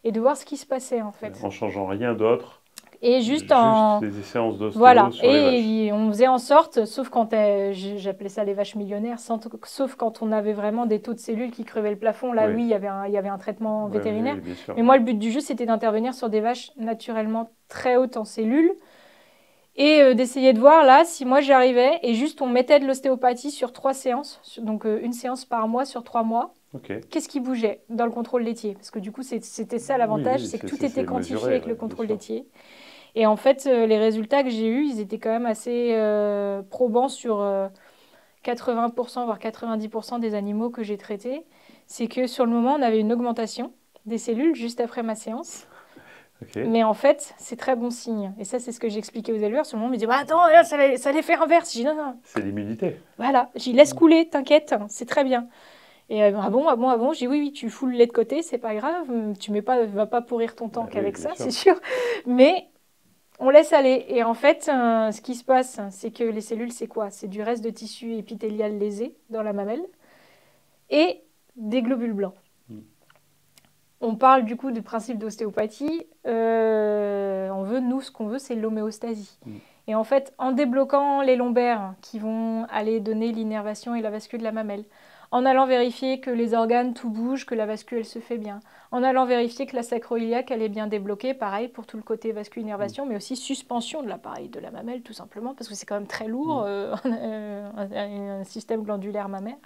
[SPEAKER 1] et de voir ce qui se passait en fait.
[SPEAKER 2] En changeant rien d'autre,
[SPEAKER 1] Et juste
[SPEAKER 2] juste
[SPEAKER 1] en...
[SPEAKER 2] des séances d'ostéo
[SPEAKER 1] Voilà.
[SPEAKER 2] sur les vaches.
[SPEAKER 1] Et on faisait en sorte, sauf quand j'appelais ça les vaches millionnaires, sauf quand on avait vraiment des taux de cellules qui crevaient le plafond. Là,
[SPEAKER 2] Oui,
[SPEAKER 1] oui, il y avait un traitement
[SPEAKER 2] oui, oui,
[SPEAKER 1] vétérinaire.
[SPEAKER 2] oui, bien sûr.
[SPEAKER 1] Mais moi, le but du jeu, c'était d'intervenir sur des vaches naturellement très hautes en cellules et d'essayer de voir là si moi j'y arrivais. Et juste, on mettait de l'ostéopathie sur 3 séances, donc une séance par mois sur 3 mois.
[SPEAKER 2] Ok.
[SPEAKER 1] Qu'est-ce qui bougeait dans le contrôle laitier? Parce que du coup, c'était ça
[SPEAKER 2] Oui,
[SPEAKER 1] l'avantage,
[SPEAKER 2] oui,
[SPEAKER 1] c'est que tout était
[SPEAKER 2] c'est
[SPEAKER 1] quantifié
[SPEAKER 2] mesuré,
[SPEAKER 1] avec
[SPEAKER 2] ouais,
[SPEAKER 1] le
[SPEAKER 2] bien
[SPEAKER 1] contrôle
[SPEAKER 2] sûr.
[SPEAKER 1] laitier. Et en fait, les résultats que j'ai eus, ils étaient quand même assez probants sur 80%, voire 90% des animaux que j'ai traités. C'est que sur le moment, on avait une augmentation des cellules juste après ma séance.
[SPEAKER 2] Ok.
[SPEAKER 1] Mais en fait, c'est très bon signe. Et ça, c'est ce que j'expliquais aux éleveurs. Sur le moment, ils me disaient bah, attends, là, ça l'effet inverse. J'ai dit non, non.
[SPEAKER 2] C'est l'immunité.
[SPEAKER 1] Voilà, j'y laisse couler, t'inquiète, c'est très bien. Et ah bon, ah bon, ah bon, j'ai dit oui, oui, tu fous le lait de côté, c'est pas grave, tu vas pas pourrir ton temps
[SPEAKER 2] Ah oui,
[SPEAKER 1] qu'avec
[SPEAKER 2] bien
[SPEAKER 1] ça, c'est
[SPEAKER 2] sûr.
[SPEAKER 1] sûr. Mais on laisse aller. Et en fait, ce qui se passe, c'est que les cellules, c'est quoi? C'est du reste de tissu épithélial lésé dans la mamelle et des globules blancs.
[SPEAKER 2] Mm.
[SPEAKER 1] On parle du coup du principe d'ostéopathie. Nous, ce qu'on veut, c'est l'homéostasie.
[SPEAKER 2] Mm.
[SPEAKER 1] Et en fait, en débloquant les lombaires qui vont aller donner l'innervation et la vascule de la mamelle, en allant vérifier que les organes, tout bouge, que la vascule, elle se fait bien, en allant vérifier que la sacro-iliaque, elle est bien débloquée, pareil pour tout le côté
[SPEAKER 2] Mm.
[SPEAKER 1] vascule-innervation, mais aussi suspension de l'appareil de la mamelle, tout simplement, parce que c'est quand même très
[SPEAKER 2] Mm.
[SPEAKER 1] lourd, un système glandulaire mammaire.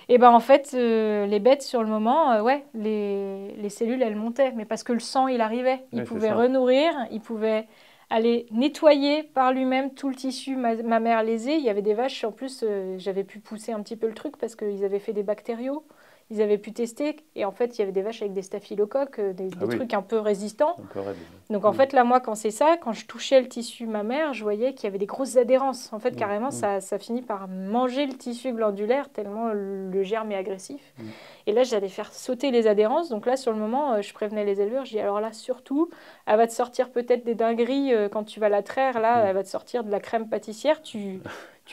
[SPEAKER 1] Et ben en fait, les bêtes, sur le moment, ouais, les cellules, elles montaient. Mais parce que le sang, il arrivait. Il
[SPEAKER 2] Oui, c'est
[SPEAKER 1] pouvait
[SPEAKER 2] ça.
[SPEAKER 1] renourrir, il pouvait aller nettoyer par lui-même tout le tissu mammaire lésé. Il y avait des vaches, en plus, j'avais pu pousser un petit peu le truc parce qu'ils avaient fait des bactériaux. Ils avaient pu tester. Et en fait, il y avait des vaches avec des staphylocoques,
[SPEAKER 2] Ah
[SPEAKER 1] des
[SPEAKER 2] oui,
[SPEAKER 1] trucs un peu résistants.
[SPEAKER 2] un peu raide.
[SPEAKER 1] Donc en fait, là, moi, quand c'est ça, quand je touchais le tissu mammaire, je voyais qu'il y avait des grosses adhérences. En fait,
[SPEAKER 2] Mm,
[SPEAKER 1] carrément,
[SPEAKER 2] mm,
[SPEAKER 1] ça finit par manger le tissu glandulaire tellement le germe est agressif.
[SPEAKER 2] mm.
[SPEAKER 1] Et là, j'allais faire sauter les adhérences. Donc là, sur le moment, je prévenais les éleveurs. Je dis, alors là, surtout, elle va te sortir peut-être des dingueries quand tu vas la traire. Là,
[SPEAKER 2] Mm.
[SPEAKER 1] elle va te sortir de la crème pâtissière. Tu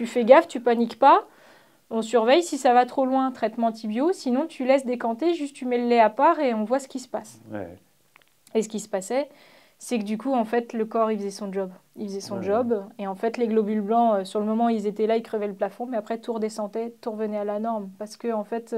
[SPEAKER 1] fais gaffe, tu paniques pas. On surveille si ça va trop loin, traitement antibio. Sinon, tu laisses décanter, juste tu mets le lait à part et on voit ce qui se passe.
[SPEAKER 2] Ouais,
[SPEAKER 1] Et ce qui se passait, c'est que du coup, en fait, le corps, il faisait son job. Il faisait son
[SPEAKER 2] ouais.
[SPEAKER 1] job. Et en fait, les globules blancs, sur le moment, ils étaient là, ils crevaient le plafond. Mais après, tout redescendait, tout revenait à la norme. Parce que, en fait,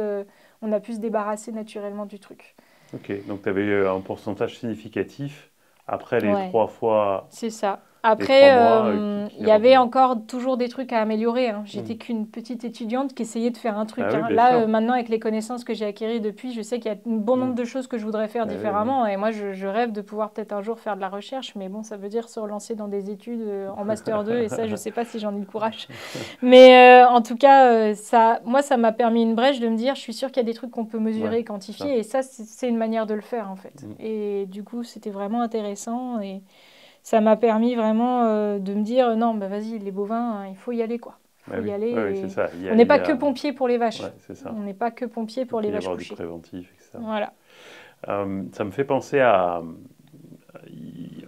[SPEAKER 1] on a pu se débarrasser naturellement du truc.
[SPEAKER 2] Ok, donc tu avais un pourcentage significatif après les
[SPEAKER 1] Ouais.
[SPEAKER 2] 3 fois
[SPEAKER 1] C'est ça.
[SPEAKER 2] les 3
[SPEAKER 1] Après,
[SPEAKER 2] mois
[SPEAKER 1] il
[SPEAKER 2] qui est
[SPEAKER 1] y avait
[SPEAKER 2] revenu.
[SPEAKER 1] encore toujours des trucs à améliorer, hein.
[SPEAKER 2] Mm.
[SPEAKER 1] J'étais qu'une petite étudiante qui essayait de faire un
[SPEAKER 2] Ah
[SPEAKER 1] truc,
[SPEAKER 2] oui,
[SPEAKER 1] hein.
[SPEAKER 2] bien
[SPEAKER 1] Là,
[SPEAKER 2] sûr.
[SPEAKER 1] maintenant, avec les connaissances que j'ai acquises depuis, je sais qu'il y a un bon nombre
[SPEAKER 2] Mm.
[SPEAKER 1] de choses que je voudrais faire
[SPEAKER 2] Ah oui, oui.
[SPEAKER 1] différemment. Et moi, je rêve de pouvoir peut-être un jour faire de la recherche. Mais bon, ça veut dire se relancer dans des études en Master 2. Et ça, je ne sais pas si j'en ai le courage. Mais en tout cas, moi, ça m'a permis une brèche de me dire, je suis sûre qu'il y a des trucs qu'on peut
[SPEAKER 2] Ouais,
[SPEAKER 1] mesurer et
[SPEAKER 2] c'est ça.
[SPEAKER 1] quantifier. Et ça, c'est une manière de le faire, en fait.
[SPEAKER 2] Mm.
[SPEAKER 1] Et du coup, c'était vraiment intéressant. Et ça m'a permis vraiment de me dire, non, bah vas-y, les bovins, il faut y aller, quoi. Il
[SPEAKER 2] Ah
[SPEAKER 1] faut y
[SPEAKER 2] oui,
[SPEAKER 1] aller.
[SPEAKER 2] ouais, oui, c'est
[SPEAKER 1] Et
[SPEAKER 2] ça.
[SPEAKER 1] on n'est pas que pompier pour les
[SPEAKER 2] Ouais,
[SPEAKER 1] vaches.
[SPEAKER 2] c'est ça.
[SPEAKER 1] On n'est pas que pompier
[SPEAKER 2] Il
[SPEAKER 1] pour
[SPEAKER 2] peut
[SPEAKER 1] les
[SPEAKER 2] y
[SPEAKER 1] vaches
[SPEAKER 2] avoir du
[SPEAKER 1] couchées.
[SPEAKER 2] préventif, etc.
[SPEAKER 1] Voilà.
[SPEAKER 2] Ça me fait penser à.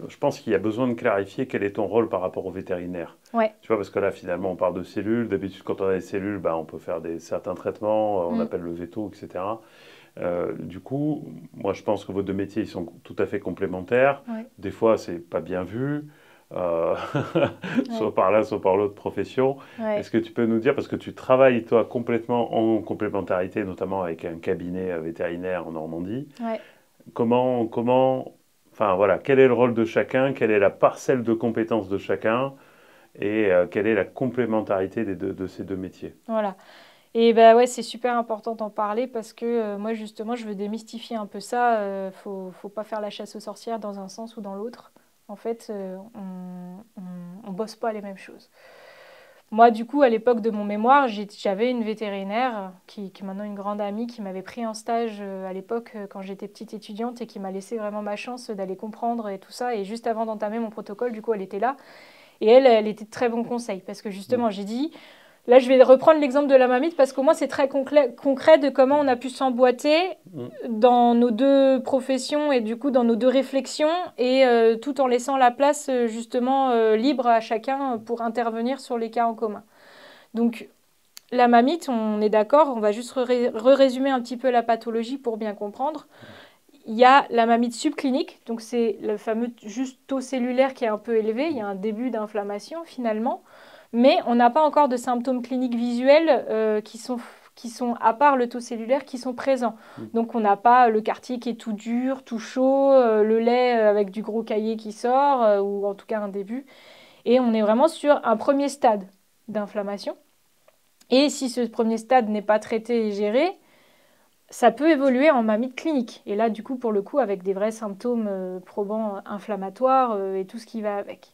[SPEAKER 2] Je pense qu'il y a besoin de clarifier quel est ton rôle par rapport au vétérinaire.
[SPEAKER 1] Ouais.
[SPEAKER 2] Tu vois, parce que là, finalement, on parle de cellules. D'habitude, quand on a des cellules, bah, on peut faire certains traitements, on
[SPEAKER 1] Mm.
[SPEAKER 2] appelle le veto, etc. Du coup, moi, je pense que vos deux métiers, ils sont tout à fait complémentaires.
[SPEAKER 1] Ouais.
[SPEAKER 2] Des fois, c'est pas bien vu, euh,
[SPEAKER 1] Ouais.
[SPEAKER 2] soit par là, soit par l'autre profession.
[SPEAKER 1] Ouais.
[SPEAKER 2] Est-ce que tu peux nous dire, parce que tu travailles, toi, complètement en complémentarité, notamment avec un cabinet vétérinaire en Normandie,
[SPEAKER 1] Ouais.
[SPEAKER 2] enfin voilà, quel est le rôle de chacun, quelle est la parcelle de compétences de chacun, et quelle est la complémentarité de ces deux métiers?
[SPEAKER 1] Voilà. Et bah ouais, c'est super important d'en parler parce que moi, justement, je veux démystifier un peu ça. Faut pas faire la chasse aux sorcières dans un sens ou dans l'autre. En fait, on bosse pas les mêmes choses. Moi, du coup, à l'époque de mon mémoire, j'avais une vétérinaire qui est maintenant une grande amie qui m'avait pris en stage à l'époque quand j'étais petite étudiante et qui m'a laissé vraiment ma chance d'aller comprendre et tout ça. Et juste avant d'entamer mon protocole, du coup, elle était là. Et elle était de très bons conseils parce que
[SPEAKER 2] Mm.
[SPEAKER 1] justement, j'ai dit, là, je vais reprendre l'exemple de la mamite parce qu'au moins, c'est très concret de comment on a pu s'emboîter
[SPEAKER 2] Mm.
[SPEAKER 1] dans nos deux professions et du coup dans nos deux réflexions et tout en laissant la place justement libre à chacun pour intervenir sur les cas en commun. Donc la mamite, on est d'accord, on va juste résumer un petit peu la pathologie pour bien comprendre. Il y a la mamite subclinique, donc c'est le fameux juste taux cellulaire qui est un peu élevé, il y a un début d'inflammation finalement, mais on n'a pas encore de symptômes cliniques visuels qui sont, à part le taux cellulaire, qui sont présents.
[SPEAKER 2] Mm.
[SPEAKER 1] Donc on n'a pas le quartier qui est tout dur, tout chaud, le lait avec du gros caillé qui sort, ou en tout cas un début. Et on est vraiment sur un premier stade d'inflammation. Et si ce premier stade n'est pas traité et géré, ça peut évoluer en mamite clinique. Et là, du coup, pour le coup, avec des vrais symptômes probants inflammatoires et tout ce qui va avec.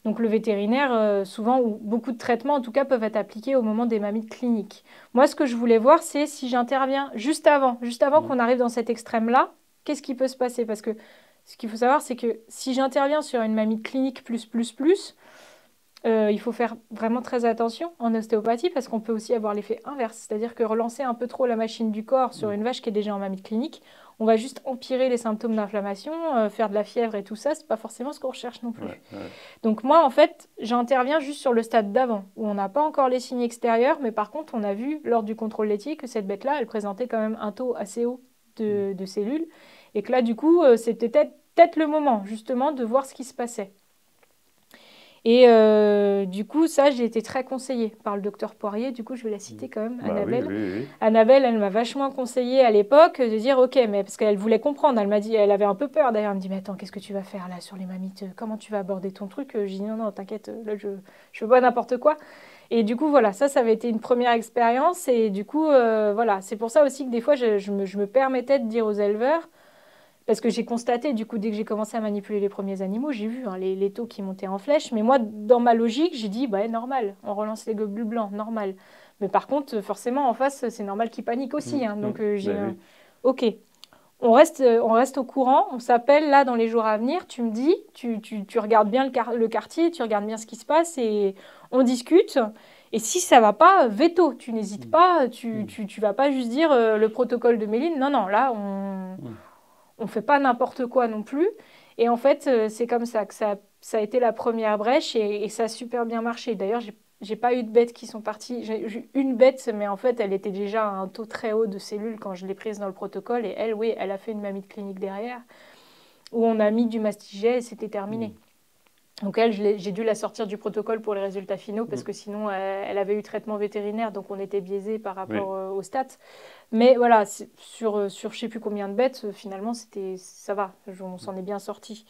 [SPEAKER 1] Donc le vétérinaire, souvent, ou beaucoup de traitements en tout cas, peuvent être appliqués au moment des mamites cliniques. Moi, ce que je voulais voir, c'est si j'interviens juste avant
[SPEAKER 2] Mm.
[SPEAKER 1] qu'on arrive dans cet extrême-là, qu'est-ce qui peut se passer? Parce que ce qu'il faut savoir, c'est que si j'interviens sur une mamite clinique plus, il faut faire vraiment très attention en ostéopathie parce qu'on peut aussi avoir l'effet inverse, c'est-à-dire que relancer un peu trop la machine du corps sur
[SPEAKER 2] Mm.
[SPEAKER 1] une vache qui est déjà en mamite clinique, on va juste empirer les symptômes d'inflammation, faire de la fièvre et tout ça, c'est pas forcément ce qu'on recherche non plus.
[SPEAKER 2] Ouais, ouais.
[SPEAKER 1] Donc moi, en fait, j'interviens juste sur le stade d'avant, où on n'a pas encore les signes extérieurs, mais par contre, on a vu lors du contrôle laitier que cette bête-là, elle présentait quand même un taux assez haut
[SPEAKER 2] Mm.
[SPEAKER 1] de cellules, et que là, du coup, c'était peut-être le moment, justement, de voir ce qui se passait. Et du coup, ça, j'ai été très conseillée par le docteur Poirier. Du coup, je vais la citer quand même,
[SPEAKER 2] Bah oui,
[SPEAKER 1] Annabelle.
[SPEAKER 2] oui, oui.
[SPEAKER 1] Annabelle, elle m'a vachement conseillé à l'époque de dire, ok, mais parce qu'elle voulait comprendre. Elle m'a dit, elle avait un peu peur d'ailleurs. Elle me dit, mais attends, qu'est-ce que tu vas faire là sur les mammites? Comment tu vas aborder ton truc? J'ai dit, non, non, t'inquiète, là, je fais pas n'importe quoi. Et du coup, voilà, ça avait été une première expérience. Et du coup, voilà, c'est pour ça aussi que des fois, je me permettais de dire aux éleveurs, parce que j'ai constaté, du coup, dès que j'ai commencé à manipuler les premiers animaux, j'ai vu hein, les taux qui montaient en flèche. Mais moi, dans ma logique, j'ai dit, bah, normal, on relance les globules blancs, normal. Mais par contre, forcément, en face, c'est normal qu'ils paniquent aussi. Hein. Donc,
[SPEAKER 2] Bah
[SPEAKER 1] j'ai un...
[SPEAKER 2] oui.
[SPEAKER 1] OK, on reste au courant, on s'appelle là dans les jours à venir, tu me dis, tu regardes bien le quartier, tu regardes bien ce qui se passe et on discute. Et si ça va pas, veto, tu n'hésites
[SPEAKER 2] Mm.
[SPEAKER 1] pas,
[SPEAKER 2] Mm.
[SPEAKER 1] tu vas pas juste dire le protocole de Méline. Non, non, là,
[SPEAKER 2] Mm.
[SPEAKER 1] on fait pas n'importe quoi non plus. Et en fait, c'est comme ça que ça a été la première brèche et ça a super bien marché. D'ailleurs, j'ai pas eu de bêtes qui sont parties. J'ai eu une bête, mais en fait, elle était déjà à un taux très haut de cellules quand je l'ai prise dans le protocole. Et elle, oui, elle a fait une mamite clinique derrière où on a mis du mastiget et c'était terminé.
[SPEAKER 2] Mm.
[SPEAKER 1] Donc elle, j'ai dû la sortir du protocole pour les résultats finaux parce
[SPEAKER 2] Mm.
[SPEAKER 1] que sinon, elle avait eu traitement vétérinaire, donc on était biaisé par rapport
[SPEAKER 2] Oui.
[SPEAKER 1] aux stats. Mais voilà, sur je sais plus combien de bêtes, finalement, ça va, on s'en est bien sorti.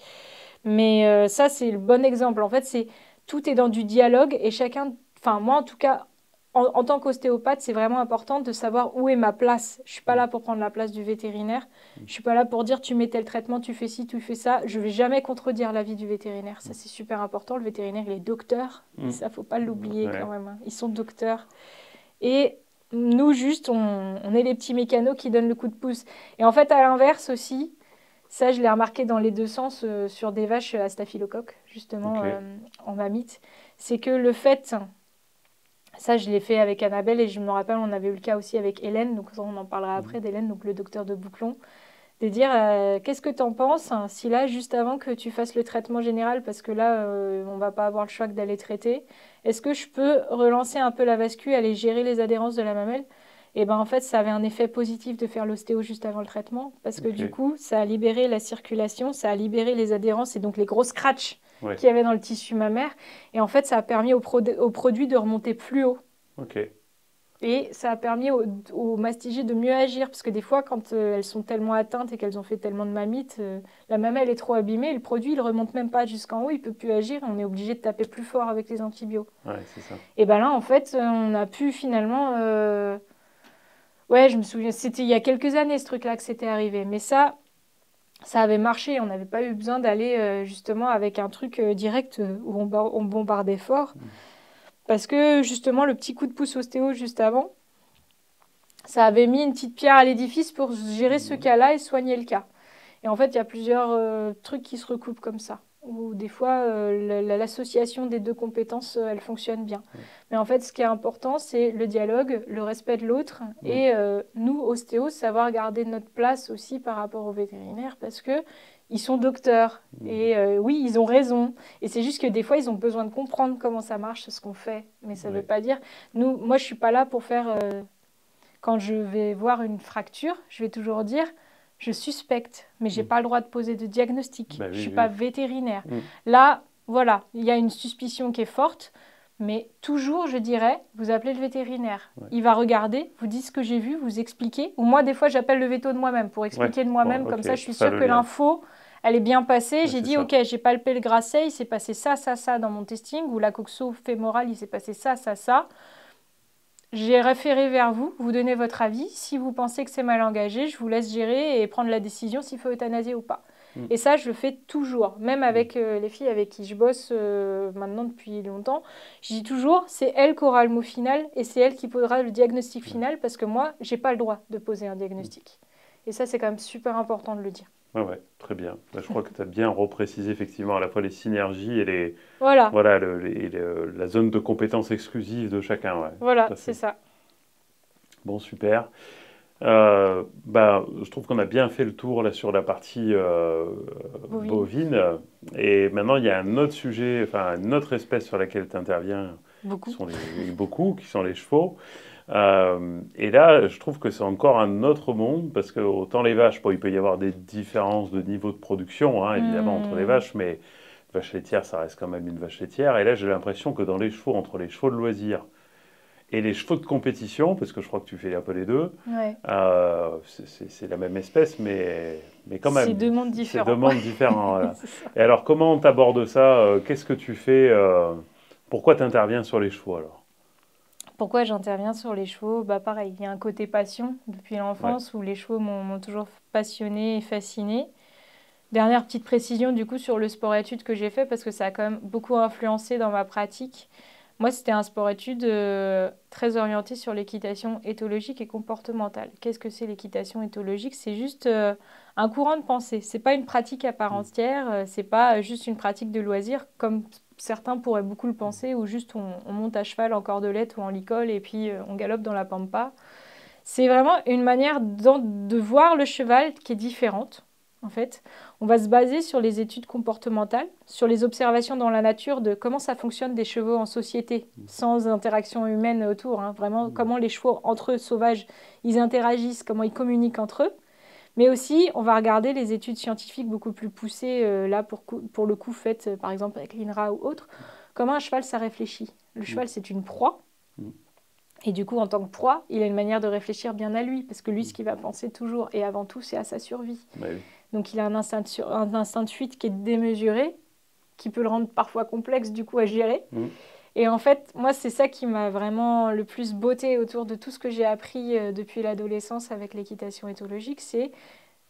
[SPEAKER 1] Mais ça, c'est le bon exemple. En fait, tout est dans du dialogue et chacun, enfin moi en tout cas, en tant qu'ostéopathe, c'est vraiment important de savoir où est ma place. Je suis pas
[SPEAKER 2] Mm.
[SPEAKER 1] là pour prendre la place du vétérinaire.
[SPEAKER 2] Mm.
[SPEAKER 1] Je suis pas là pour dire tu mets tel traitement, tu fais ci, tu fais ça. Je vais jamais contredire l'avis du vétérinaire. Ça, c'est super important. Le vétérinaire, il est docteur. Et
[SPEAKER 2] Mm.
[SPEAKER 1] ça, faut pas l'oublier quand
[SPEAKER 2] Ouais.
[SPEAKER 1] même. Hein. Ils sont docteurs. Et nous, juste, on est les petits mécanos qui donnent le coup de pouce. Et en fait, à l'inverse aussi, ça, je l'ai remarqué dans les deux sens sur des vaches à staphylocoque, justement,
[SPEAKER 2] Ok.
[SPEAKER 1] en mamite. C'est que le fait, ça, je l'ai fait avec Annabelle et je me rappelle, on avait eu le cas aussi avec Hélène, donc on en parlera
[SPEAKER 2] Mm.
[SPEAKER 1] après d'Hélène, donc le docteur de Bouclon, de dire qu'est-ce que tu en penses si là, juste avant que tu fasses le traitement général, parce que là, on va pas avoir le choix que d'aller traiter, est-ce que je peux relancer un peu la vascule, aller gérer les adhérences de la mamelle? Et ben en fait, ça avait un effet positif de faire l'ostéo juste avant le traitement, parce que du
[SPEAKER 2] Ok.
[SPEAKER 1] coup, ça a libéré la circulation, ça a libéré les adhérences et donc les gros scratchs
[SPEAKER 2] Ouais.
[SPEAKER 1] qu'il y avait dans le tissu mammaire. Et en fait, ça a permis au produit de remonter plus haut.
[SPEAKER 2] Ok.
[SPEAKER 1] Et ça a permis aux mastigés de mieux agir, parce que des fois, quand elles sont tellement atteintes et qu'elles ont fait tellement de mammites, la mamelle est trop abîmée, et le produit, il remonte même pas jusqu'en haut, il peut plus agir, et on est obligé de taper plus fort avec les antibiotiques.
[SPEAKER 2] Ouais, c'est ça.
[SPEAKER 1] Et ben là, en fait, on a pu finalement... Ouais, je me souviens, c'était il y a quelques années, ce truc-là, que c'était arrivé. Mais ça avait marché, on n'avait pas eu besoin d'aller justement avec un truc direct où on bombardait fort.
[SPEAKER 2] Mm.
[SPEAKER 1] Parce que justement, le petit coup de pouce ostéo juste avant, ça avait mis une petite pierre à l'édifice pour gérer ce
[SPEAKER 2] Ouais.
[SPEAKER 1] cas-là et soigner le cas. Et en fait, il y a plusieurs trucs qui se recoupent comme ça. Ou des fois, l'association des deux compétences, elle fonctionne bien.
[SPEAKER 2] Ouais.
[SPEAKER 1] Mais en fait, ce qui est important, c'est le dialogue, le respect de l'autre.
[SPEAKER 2] Mm.
[SPEAKER 1] Et nous, ostéos, savoir garder notre place aussi par rapport aux vétérinaires parce que ils sont docteurs.
[SPEAKER 2] Mm.
[SPEAKER 1] Et oui, ils ont raison. Et c'est juste que des fois, ils ont besoin de comprendre comment ça marche, ce qu'on fait. Mais ça ne veut
[SPEAKER 2] Ouais.
[SPEAKER 1] pas dire... Moi, je ne suis pas là pour faire... quand je vais voir une fracture, je vais toujours dire, je suspecte, mais j'ai
[SPEAKER 2] Mm.
[SPEAKER 1] pas le droit de poser de diagnostic.
[SPEAKER 2] Bah
[SPEAKER 1] Je
[SPEAKER 2] oui,
[SPEAKER 1] suis pas
[SPEAKER 2] oui.
[SPEAKER 1] vétérinaire.
[SPEAKER 2] Mm.
[SPEAKER 1] Là, voilà, il y a une suspicion qui est forte, mais toujours, je dirais, vous appelez le vétérinaire.
[SPEAKER 2] Ouais.
[SPEAKER 1] Il va regarder, vous dit ce que j'ai vu, vous expliquer. Ou moi, des fois, j'appelle le veto de moi-même pour
[SPEAKER 2] Ouais.
[SPEAKER 1] expliquer de
[SPEAKER 2] Bon,
[SPEAKER 1] moi-même. Comme
[SPEAKER 2] ok.
[SPEAKER 1] ça, je suis
[SPEAKER 2] Pour faire
[SPEAKER 1] sûre
[SPEAKER 2] le
[SPEAKER 1] que
[SPEAKER 2] lien.
[SPEAKER 1] l'info, elle est bien passée.
[SPEAKER 2] Ouais,
[SPEAKER 1] J'ai
[SPEAKER 2] c'est
[SPEAKER 1] dit,
[SPEAKER 2] ça.
[SPEAKER 1] ok, j'ai palpé le grasset, il s'est passé ça, ça, ça dans mon testing. Ou la coxo-fémorale, il s'est passé ça, ça, ça. J'ai référé vers vous, vous donnez votre avis. Si vous pensez que c'est mal engagé, je vous laisse gérer et prendre la décision s'il faut euthanasier ou pas.
[SPEAKER 2] Mm.
[SPEAKER 1] Et ça, je le fais toujours, même
[SPEAKER 2] Mm.
[SPEAKER 1] avec les filles avec qui je bosse maintenant depuis longtemps. Je dis toujours, c'est elle qui aura le mot final et c'est elle qui posera le diagnostic
[SPEAKER 2] Ouais.
[SPEAKER 1] final parce que moi, j'ai pas le droit de poser un
[SPEAKER 2] Mm.
[SPEAKER 1] diagnostic. Et ça, c'est quand même super important de le dire.
[SPEAKER 2] Ouais, ouais, très bien. Bah, je crois que tu as bien reprécisé effectivement à la fois les synergies et
[SPEAKER 1] Voilà,
[SPEAKER 2] voilà, la zone de compétences exclusive de chacun. Ouais, tout
[SPEAKER 1] voilà,
[SPEAKER 2] à
[SPEAKER 1] c'est
[SPEAKER 2] fait.
[SPEAKER 1] ça.
[SPEAKER 2] Bon, super. Bah, je trouve qu'on a bien fait le tour là sur la partie
[SPEAKER 1] Bovine,
[SPEAKER 2] bovine. Et maintenant, il y a un autre sujet, enfin, une autre espèce sur laquelle tu interviens, qui
[SPEAKER 1] beaucoup.
[SPEAKER 2] sont beaucoup, qui sont les chevaux. Et là, je trouve que c'est encore un autre monde, parce que autant les vaches, bon, il peut y avoir des différences de niveau de production, hein, évidemment, entre les
[SPEAKER 1] Hmm,
[SPEAKER 2] vaches, mais vache laitière, ça reste quand même une vache laitière. Et là, j'ai l'impression que dans les chevaux, entre les chevaux de loisirs et les chevaux de compétition, parce que je crois que tu fais un peu les deux,
[SPEAKER 1] Ouais.
[SPEAKER 2] c'est la même espèce, mais quand
[SPEAKER 1] C'est
[SPEAKER 2] même,
[SPEAKER 1] deux mondes
[SPEAKER 2] c'est deux
[SPEAKER 1] différents.
[SPEAKER 2] mondes différents. Voilà.
[SPEAKER 1] C'est ça.
[SPEAKER 2] Et alors, comment tu abordes ça? Qu'est-ce que tu fais? Pourquoi tu interviens sur les chevaux alors?
[SPEAKER 1] Pourquoi j'interviens sur les chevaux? Bah pareil, il y a un côté passion depuis
[SPEAKER 2] Ouais.
[SPEAKER 1] l'enfance où les chevaux m'ont toujours passionnée et fascinée. Dernière petite précision du coup sur le sport-études que j'ai fait parce que ça a quand même beaucoup influencé dans ma pratique. Moi, c'était un sport-études très orienté sur l'équitation éthologique et comportementale. Qu'est-ce que c'est l'équitation éthologique? C'est juste un courant de pensée. C'est pas une pratique à part
[SPEAKER 2] Mm.
[SPEAKER 1] entière. C'est pas juste une pratique de loisir comme certains pourraient beaucoup le penser, où juste on monte à cheval en cordelette ou en licol et puis on galope dans la pampa. C'est vraiment une manière de voir le cheval qui est différente. En fait, on va se baser sur les études comportementales, sur les observations dans la nature de comment ça fonctionne des chevaux en société, sans interaction humaine autour. Hein. Vraiment,
[SPEAKER 2] Mm.
[SPEAKER 1] comment les chevaux entre eux, sauvages, ils interagissent, comment ils communiquent entre eux. Mais aussi, on va regarder les études scientifiques beaucoup plus poussées, là pour le coup faites par exemple avec l'INRA ou autre. Comment un cheval, ça réfléchit. Le
[SPEAKER 2] Mm.
[SPEAKER 1] cheval, c'est une proie.
[SPEAKER 2] Mm.
[SPEAKER 1] Et du coup, en tant que proie, il a une manière de réfléchir bien à lui, parce que lui,
[SPEAKER 2] Mm.
[SPEAKER 1] ce qu'il va penser toujours et avant tout, c'est à sa survie.
[SPEAKER 2] Bah oui.
[SPEAKER 1] Donc il a un instinct de fuite qui est démesuré, qui peut le rendre parfois complexe du coup à gérer.
[SPEAKER 2] Mm.
[SPEAKER 1] Et en fait, moi, c'est ça qui m'a vraiment le plus botté autour de tout ce que j'ai appris depuis l'adolescence avec l'équitation éthologique, c'est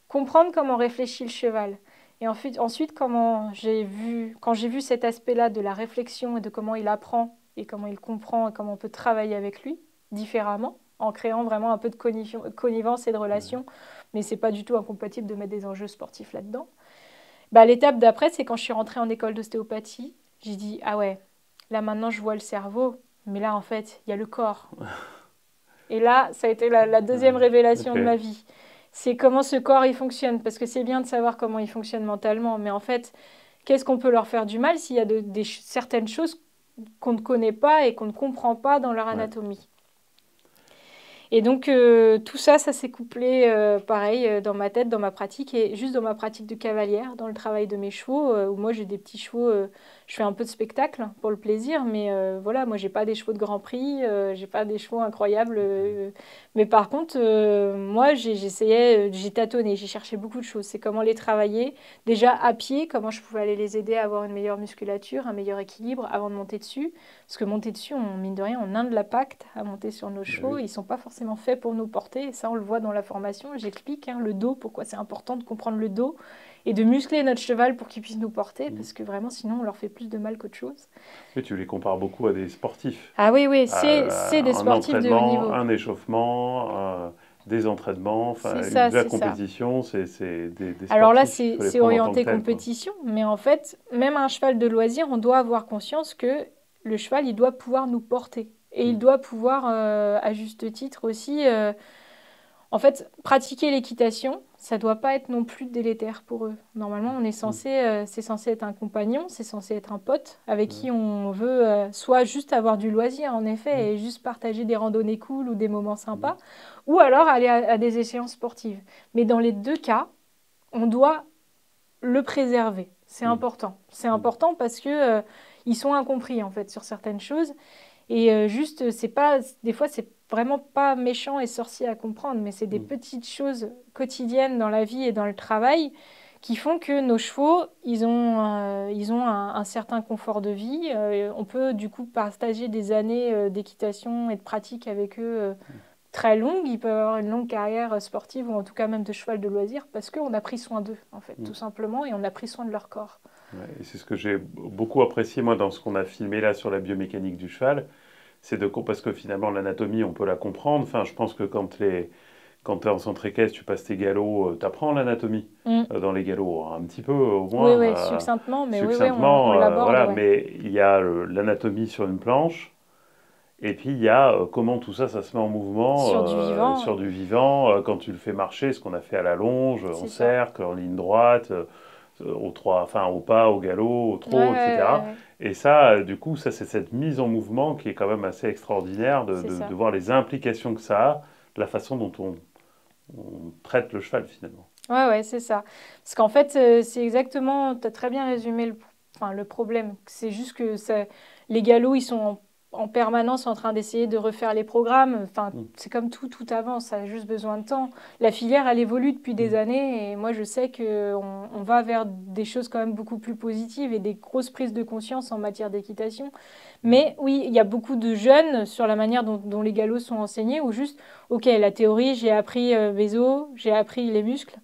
[SPEAKER 1] comprendre comment réfléchit le cheval. Et ensuite quand j'ai vu cet aspect-là de la réflexion et de comment il apprend et comment il comprend et comment on peut travailler avec lui différemment, en créant vraiment un peu de connivence et de relation, mais c'est pas du tout incompatible de mettre des enjeux sportifs là-dedans. Bah, l'étape d'après, c'est quand je suis rentrée en école d'ostéopathie, j'ai dit, ah ouais, là maintenant je vois le cerveau, mais là en fait, il y a le corps. Et là, ça a été la deuxième révélation
[SPEAKER 2] Ok.
[SPEAKER 1] de ma vie. C'est comment ce corps il fonctionne. Parce que c'est bien de savoir comment il fonctionne mentalement. Mais en fait, qu'est-ce qu'on peut leur faire du mal s'il y a certaines choses qu'on ne connaît pas et qu'on ne comprend pas dans leur
[SPEAKER 2] Ouais.
[SPEAKER 1] anatomie. Et donc, tout ça, ça s'est couplé, pareil, dans ma tête, dans ma pratique, et juste dans ma pratique de cavalière, dans le travail de mes chevaux, où moi j'ai des petits chevaux, je fais un peu de spectacle pour le plaisir, mais voilà, moi j'ai pas des chevaux de Grand Prix, j'ai pas des chevaux incroyables, mais par contre, moi j'essayais, j'ai tâtonné, j'ai cherché beaucoup de choses, c'est comment les travailler, déjà à pied, comment je pouvais aller les aider à avoir une meilleure musculature, un meilleur équilibre avant de monter dessus, parce que monter dessus, mine de rien, on a de l'impact à monter sur nos
[SPEAKER 2] Bah
[SPEAKER 1] chevaux.
[SPEAKER 2] oui.
[SPEAKER 1] Ils ne sont pas forcément faits pour nous porter. Et ça, on le voit dans la formation. J'explique le dos, pourquoi c'est important de comprendre le dos et de muscler notre cheval pour qu'il puisse nous porter,
[SPEAKER 2] Mm.
[SPEAKER 1] parce que vraiment, sinon, on leur fait plus de mal qu'autre chose.
[SPEAKER 2] Oui, tu les compares beaucoup à des sportifs.
[SPEAKER 1] Ah oui, oui, c'est des
[SPEAKER 2] Un
[SPEAKER 1] sportifs de haut
[SPEAKER 2] entraînement,
[SPEAKER 1] niveau.
[SPEAKER 2] un échauffement, des entraînements,
[SPEAKER 1] C'est
[SPEAKER 2] enfin,
[SPEAKER 1] ça,
[SPEAKER 2] la
[SPEAKER 1] c'est ça.
[SPEAKER 2] compétition, c'est des
[SPEAKER 1] Alors là,
[SPEAKER 2] sportifs, il faut les
[SPEAKER 1] c'est
[SPEAKER 2] prendre en tant que
[SPEAKER 1] orienté
[SPEAKER 2] tels, quoi.
[SPEAKER 1] compétition, mais en fait, même un cheval de loisir, on doit avoir conscience que le cheval, il doit pouvoir nous porter. Et il
[SPEAKER 2] Mm.
[SPEAKER 1] doit pouvoir, à juste titre aussi, en fait, pratiquer l'équitation, ça doit pas être non plus délétère pour eux. Normalement,
[SPEAKER 2] Mm.
[SPEAKER 1] c'est censé être un compagnon, c'est censé être un pote avec
[SPEAKER 2] Ouais.
[SPEAKER 1] qui on veut soit juste avoir du loisir en
[SPEAKER 2] Mm.
[SPEAKER 1] effet et juste partager des randonnées cool ou des moments
[SPEAKER 2] Mm.
[SPEAKER 1] sympas, ou alors aller à des échéances sportives. Mais dans les deux cas, on doit le préserver. C'est
[SPEAKER 2] Mm.
[SPEAKER 1] important. C'est
[SPEAKER 2] Mm.
[SPEAKER 1] important parce que ils sont incompris en fait sur certaines choses. Et juste, c'est pas, des fois, c'est vraiment pas méchant et sorcier à comprendre, mais c'est des
[SPEAKER 2] Mm.
[SPEAKER 1] petites choses quotidiennes dans la vie et dans le travail qui font que nos chevaux, ils ont un certain confort de vie. On peut du coup partager des années d'équitation et de pratique avec eux très longues. Ils peuvent avoir une longue carrière sportive ou en tout cas même de cheval de loisir parce qu'on a pris soin d'eux, en fait,
[SPEAKER 2] Mm.
[SPEAKER 1] tout simplement, et on a pris soin de leur corps.
[SPEAKER 2] Ouais, et c'est ce que j'ai beaucoup apprécié, moi, dans ce qu'on a filmé là sur la biomécanique du cheval, parce que finalement, l'anatomie, on peut la comprendre. Enfin, je pense que quand tu es en centre équestre, tu passes tes galops, tu apprends l'anatomie
[SPEAKER 1] Mm.
[SPEAKER 2] dans les galops, un petit peu au
[SPEAKER 1] Oui,
[SPEAKER 2] moins,
[SPEAKER 1] oui, succinctement, mais oui, oui, on
[SPEAKER 2] succinctement,
[SPEAKER 1] l'aborde,
[SPEAKER 2] voilà.
[SPEAKER 1] ouais.
[SPEAKER 2] Mais il y a l'anatomie sur une planche, et puis il y a comment tout ça, ça se met en mouvement
[SPEAKER 1] Sur du vivant,
[SPEAKER 2] sur du vivant, quand tu le fais marcher, ce qu'on a fait à la longe, en
[SPEAKER 1] c'est ça.
[SPEAKER 2] cercle, en ligne droite, enfin, au pas, au galop, au
[SPEAKER 1] Ouais, ouais,
[SPEAKER 2] trot, etc.
[SPEAKER 1] ouais, ouais,
[SPEAKER 2] Et ça, du coup, ça, c'est cette mise en mouvement qui est quand même assez extraordinaire
[SPEAKER 1] c'est
[SPEAKER 2] de
[SPEAKER 1] ça.
[SPEAKER 2] voir les implications que ça a, de la façon dont on traite le cheval finalement.
[SPEAKER 1] Ouais, ouais, c'est ça. Parce qu'en fait, c'est exactement, tu as très bien résumé enfin, le problème. C'est juste que les galops, ils sont en permanence en train d'essayer de refaire les programmes. Enfin,
[SPEAKER 2] Mm.
[SPEAKER 1] c'est comme tout avance, ça a juste besoin de temps. La filière, elle évolue depuis des
[SPEAKER 2] Mm.
[SPEAKER 1] années et moi, je sais qu'on va vers des choses quand même beaucoup plus positives et des grosses prises de conscience en matière d'équitation.
[SPEAKER 2] Mm.
[SPEAKER 1] Mais oui, il y a beaucoup de jeunes sur la manière dont les galops sont enseignés ou juste, ok, la théorie, j'ai appris les os, j'ai appris les muscles,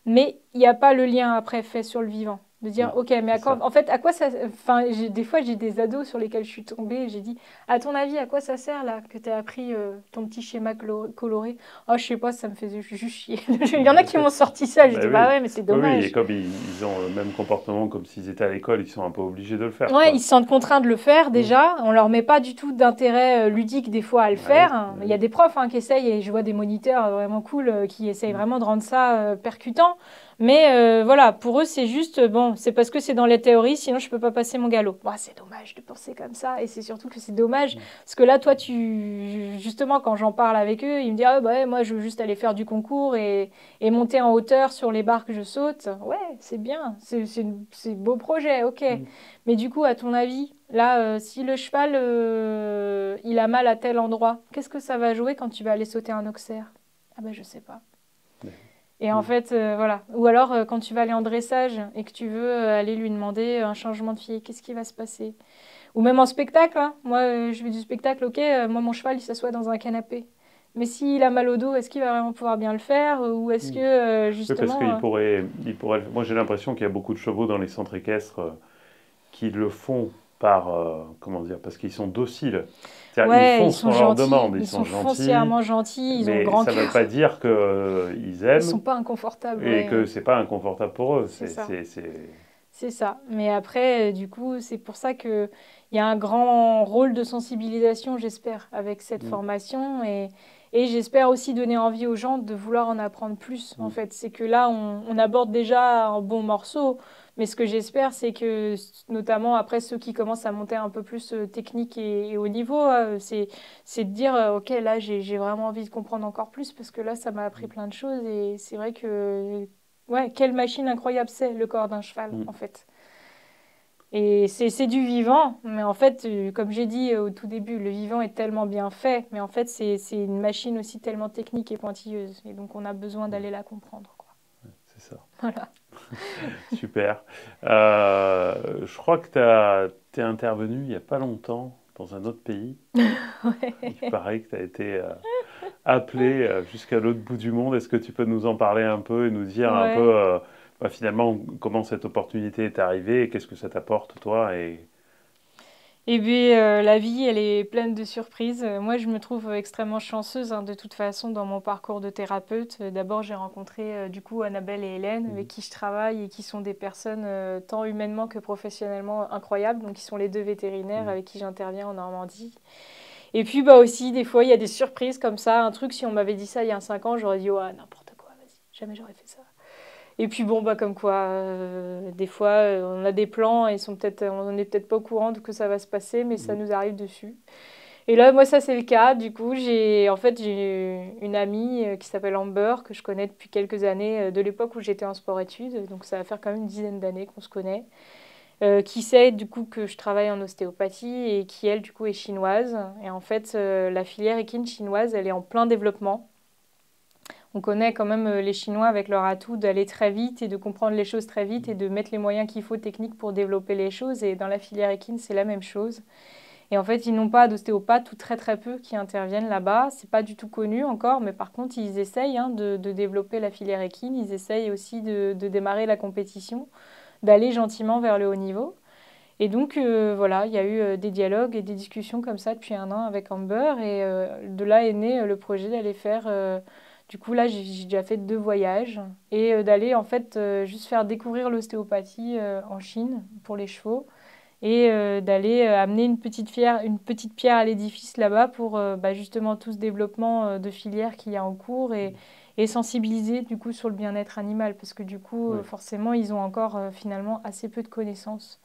[SPEAKER 1] mais il n'y a pas le lien après fait sur le vivant. De dire,
[SPEAKER 2] Ouais,
[SPEAKER 1] ok, mais
[SPEAKER 2] c'est ça.
[SPEAKER 1] en fait, à quoi ça. Enfin, des fois, j'ai des ados sur lesquels je suis tombée et j'ai dit, à ton avis, à quoi ça sert là que tu as appris ton petit schéma coloré? Oh, je sais pas, ça me faisait juste chier. Il y en a qui m'ont sorti ça, j'ai
[SPEAKER 2] Bah
[SPEAKER 1] dit, bah
[SPEAKER 2] oui.
[SPEAKER 1] ouais, mais c'est
[SPEAKER 2] Oui, oui, et
[SPEAKER 1] dommage.
[SPEAKER 2] comme ils ont le même comportement comme s'ils étaient à l'école, ils sont un peu obligés de le faire,
[SPEAKER 1] Ouais, ils
[SPEAKER 2] quoi.
[SPEAKER 1] se sentent contraints de le faire
[SPEAKER 2] Mm.
[SPEAKER 1] déjà. On leur met pas du tout d'intérêt ludique des fois à le
[SPEAKER 2] Bah oui,
[SPEAKER 1] faire.
[SPEAKER 2] bah
[SPEAKER 1] Il y a
[SPEAKER 2] oui.
[SPEAKER 1] des profs qui essayent et je vois des moniteurs vraiment cool qui essayent
[SPEAKER 2] Mm.
[SPEAKER 1] vraiment de rendre ça percutant. Mais voilà, pour eux, c'est juste, bon, c'est parce que c'est dans les théories, sinon je peux pas passer mon galop. Bah, c'est dommage de penser comme ça. Et c'est surtout que c'est dommage.
[SPEAKER 2] Mm.
[SPEAKER 1] Parce que là, toi, justement, quand j'en parle avec eux, ils me disent, ah bah ouais, moi, je veux juste aller faire du concours et monter en hauteur sur les barres que je saute. Ouais, c'est bien. C'est beau projet, ok.
[SPEAKER 2] Mm.
[SPEAKER 1] Mais du coup, à ton avis, là, si le cheval, il a mal à tel endroit, qu'est-ce que ça va jouer quand tu vas aller sauter un auxerre? Ah ben, je sais pas. Et en
[SPEAKER 2] Mm.
[SPEAKER 1] fait, voilà. Ou alors, quand tu vas aller en dressage et que tu veux aller lui demander un changement de pied, qu'est-ce qui va se passer? Ou même en spectacle, hein. Moi, je fais du spectacle, ok, moi, mon cheval, il s'assoit dans un canapé. Mais s'il a mal au dos, est-ce qu'il va vraiment pouvoir bien le faire? Ou est-ce que,
[SPEAKER 2] Mm. Oui, parce
[SPEAKER 1] justement...
[SPEAKER 2] qu'il pourrait. Moi, j'ai l'impression qu'il y a beaucoup de chevaux dans les centres équestres qui le font par, comment dire, parce qu'ils sont dociles. C'est-à-dire, ils
[SPEAKER 1] Ouais,
[SPEAKER 2] font
[SPEAKER 1] ils
[SPEAKER 2] ce
[SPEAKER 1] sont
[SPEAKER 2] qu'on leur
[SPEAKER 1] gentils.
[SPEAKER 2] demande, ils
[SPEAKER 1] Ils
[SPEAKER 2] sont
[SPEAKER 1] sont
[SPEAKER 2] gentils,
[SPEAKER 1] foncièrement gentils, ils ont le
[SPEAKER 2] mais
[SPEAKER 1] grand
[SPEAKER 2] ça ne veut pas
[SPEAKER 1] cœur.
[SPEAKER 2] dire qu'ils
[SPEAKER 1] Ils sont
[SPEAKER 2] aiment
[SPEAKER 1] pas inconfortables,
[SPEAKER 2] et
[SPEAKER 1] ouais.
[SPEAKER 2] que c'est pas inconfortable pour eux.
[SPEAKER 1] C'est
[SPEAKER 2] C'est,
[SPEAKER 1] ça.
[SPEAKER 2] c'est, c'est...
[SPEAKER 1] C'est ça. Mais après, du coup, c'est pour ça qu'il y a un grand rôle de sensibilisation, j'espère, avec cette
[SPEAKER 2] Mm.
[SPEAKER 1] formation. Et j'espère aussi donner envie aux gens de vouloir en apprendre plus, en
[SPEAKER 2] Mm.
[SPEAKER 1] fait. C'est que là, on aborde déjà un bon morceau. Mais ce que j'espère, c'est que, notamment après ceux qui commencent à monter un peu plus technique et haut niveau, c'est de dire, OK, là, j'ai vraiment envie de comprendre encore plus parce que là, ça m'a appris plein de choses. Et c'est vrai que ouais, quelle machine incroyable c'est le corps d'un cheval,
[SPEAKER 2] Mm.
[SPEAKER 1] en fait. Et c'est du vivant, mais en fait, comme j'ai dit au tout début, le vivant est tellement bien fait, mais en fait, c'est une machine aussi tellement technique et pointilleuse. Et donc, on a besoin
[SPEAKER 2] Ouais,
[SPEAKER 1] d'aller la comprendre, quoi.
[SPEAKER 2] c'est ça.
[SPEAKER 1] Voilà.
[SPEAKER 2] Super. Je crois que tu es intervenu il n'y a pas longtemps dans un autre pays. Il
[SPEAKER 1] Ouais.
[SPEAKER 2] paraît que tu as été appelé jusqu'à l'autre bout du monde. Est-ce que tu peux nous en parler un peu et nous dire un peu
[SPEAKER 1] Ouais.
[SPEAKER 2] finalement comment cette opportunité est arrivée et qu'est-ce que ça t'apporte toi et...
[SPEAKER 1] Et puis, la vie, elle est pleine de surprises. Moi, je me trouve extrêmement chanceuse, hein, de toute façon, dans mon parcours de thérapeute. D'abord, j'ai rencontré, du coup, Annabelle et Hélène, avec
[SPEAKER 2] Mhm.
[SPEAKER 1] qui je travaille et qui sont des personnes, tant humainement que professionnellement incroyables. Donc, qui sont les deux vétérinaires
[SPEAKER 2] Mhm.
[SPEAKER 1] avec qui j'interviens en Normandie. Et puis, bah aussi, des fois, il y a des surprises comme ça. Un truc, si on m'avait dit ça il y a 5 ans, j'aurais dit, ouais, n'importe quoi, vas-y, jamais j'aurais fait ça. Et puis bon, bah comme quoi, des fois, on a des plans et on n'est peut-être pas au courant de que ça va se passer, mais ça
[SPEAKER 2] Mhm.
[SPEAKER 1] nous arrive dessus. Et là, moi, ça c'est le cas. Du coup, j'ai une amie qui s'appelle Amber, que je connais depuis quelques années, de l'époque où j'étais en sport-études. Donc ça va faire quand même une dizaine d'années qu'on se connaît. Qui sait du coup que je travaille en ostéopathie et qui, elle, du coup, est chinoise. Et en fait, la filière équine chinoise, elle est en plein développement. On connaît quand même les Chinois avec leur atout d'aller très vite et de comprendre les choses très vite et de mettre les moyens qu'il faut techniques pour développer les choses. Et dans la filière équine, c'est la même chose. Et en fait, ils n'ont pas d'ostéopathes ou très très peu qui interviennent là-bas. C'est pas du tout connu encore, mais par contre, ils essayent, hein, de développer la filière équine. Ils essayent aussi de démarrer la compétition, d'aller gentiment vers le haut niveau. Et donc, voilà, il y a eu des dialogues et des discussions comme ça depuis 1 an avec Amber. Et de là est né le projet d'aller faire... du coup, là, j'ai déjà fait 2 voyages. Et d'aller, en fait, juste faire découvrir l'ostéopathie en Chine pour les chevaux. Et d'aller amener une petite pierre à l'édifice là-bas pour bah, justement tout ce développement de filière qu'il y a en cours et sensibiliser du coup sur le bien-être animal. Parce que du coup,
[SPEAKER 2] Oui.
[SPEAKER 1] forcément, ils ont encore finalement assez peu de connaissances.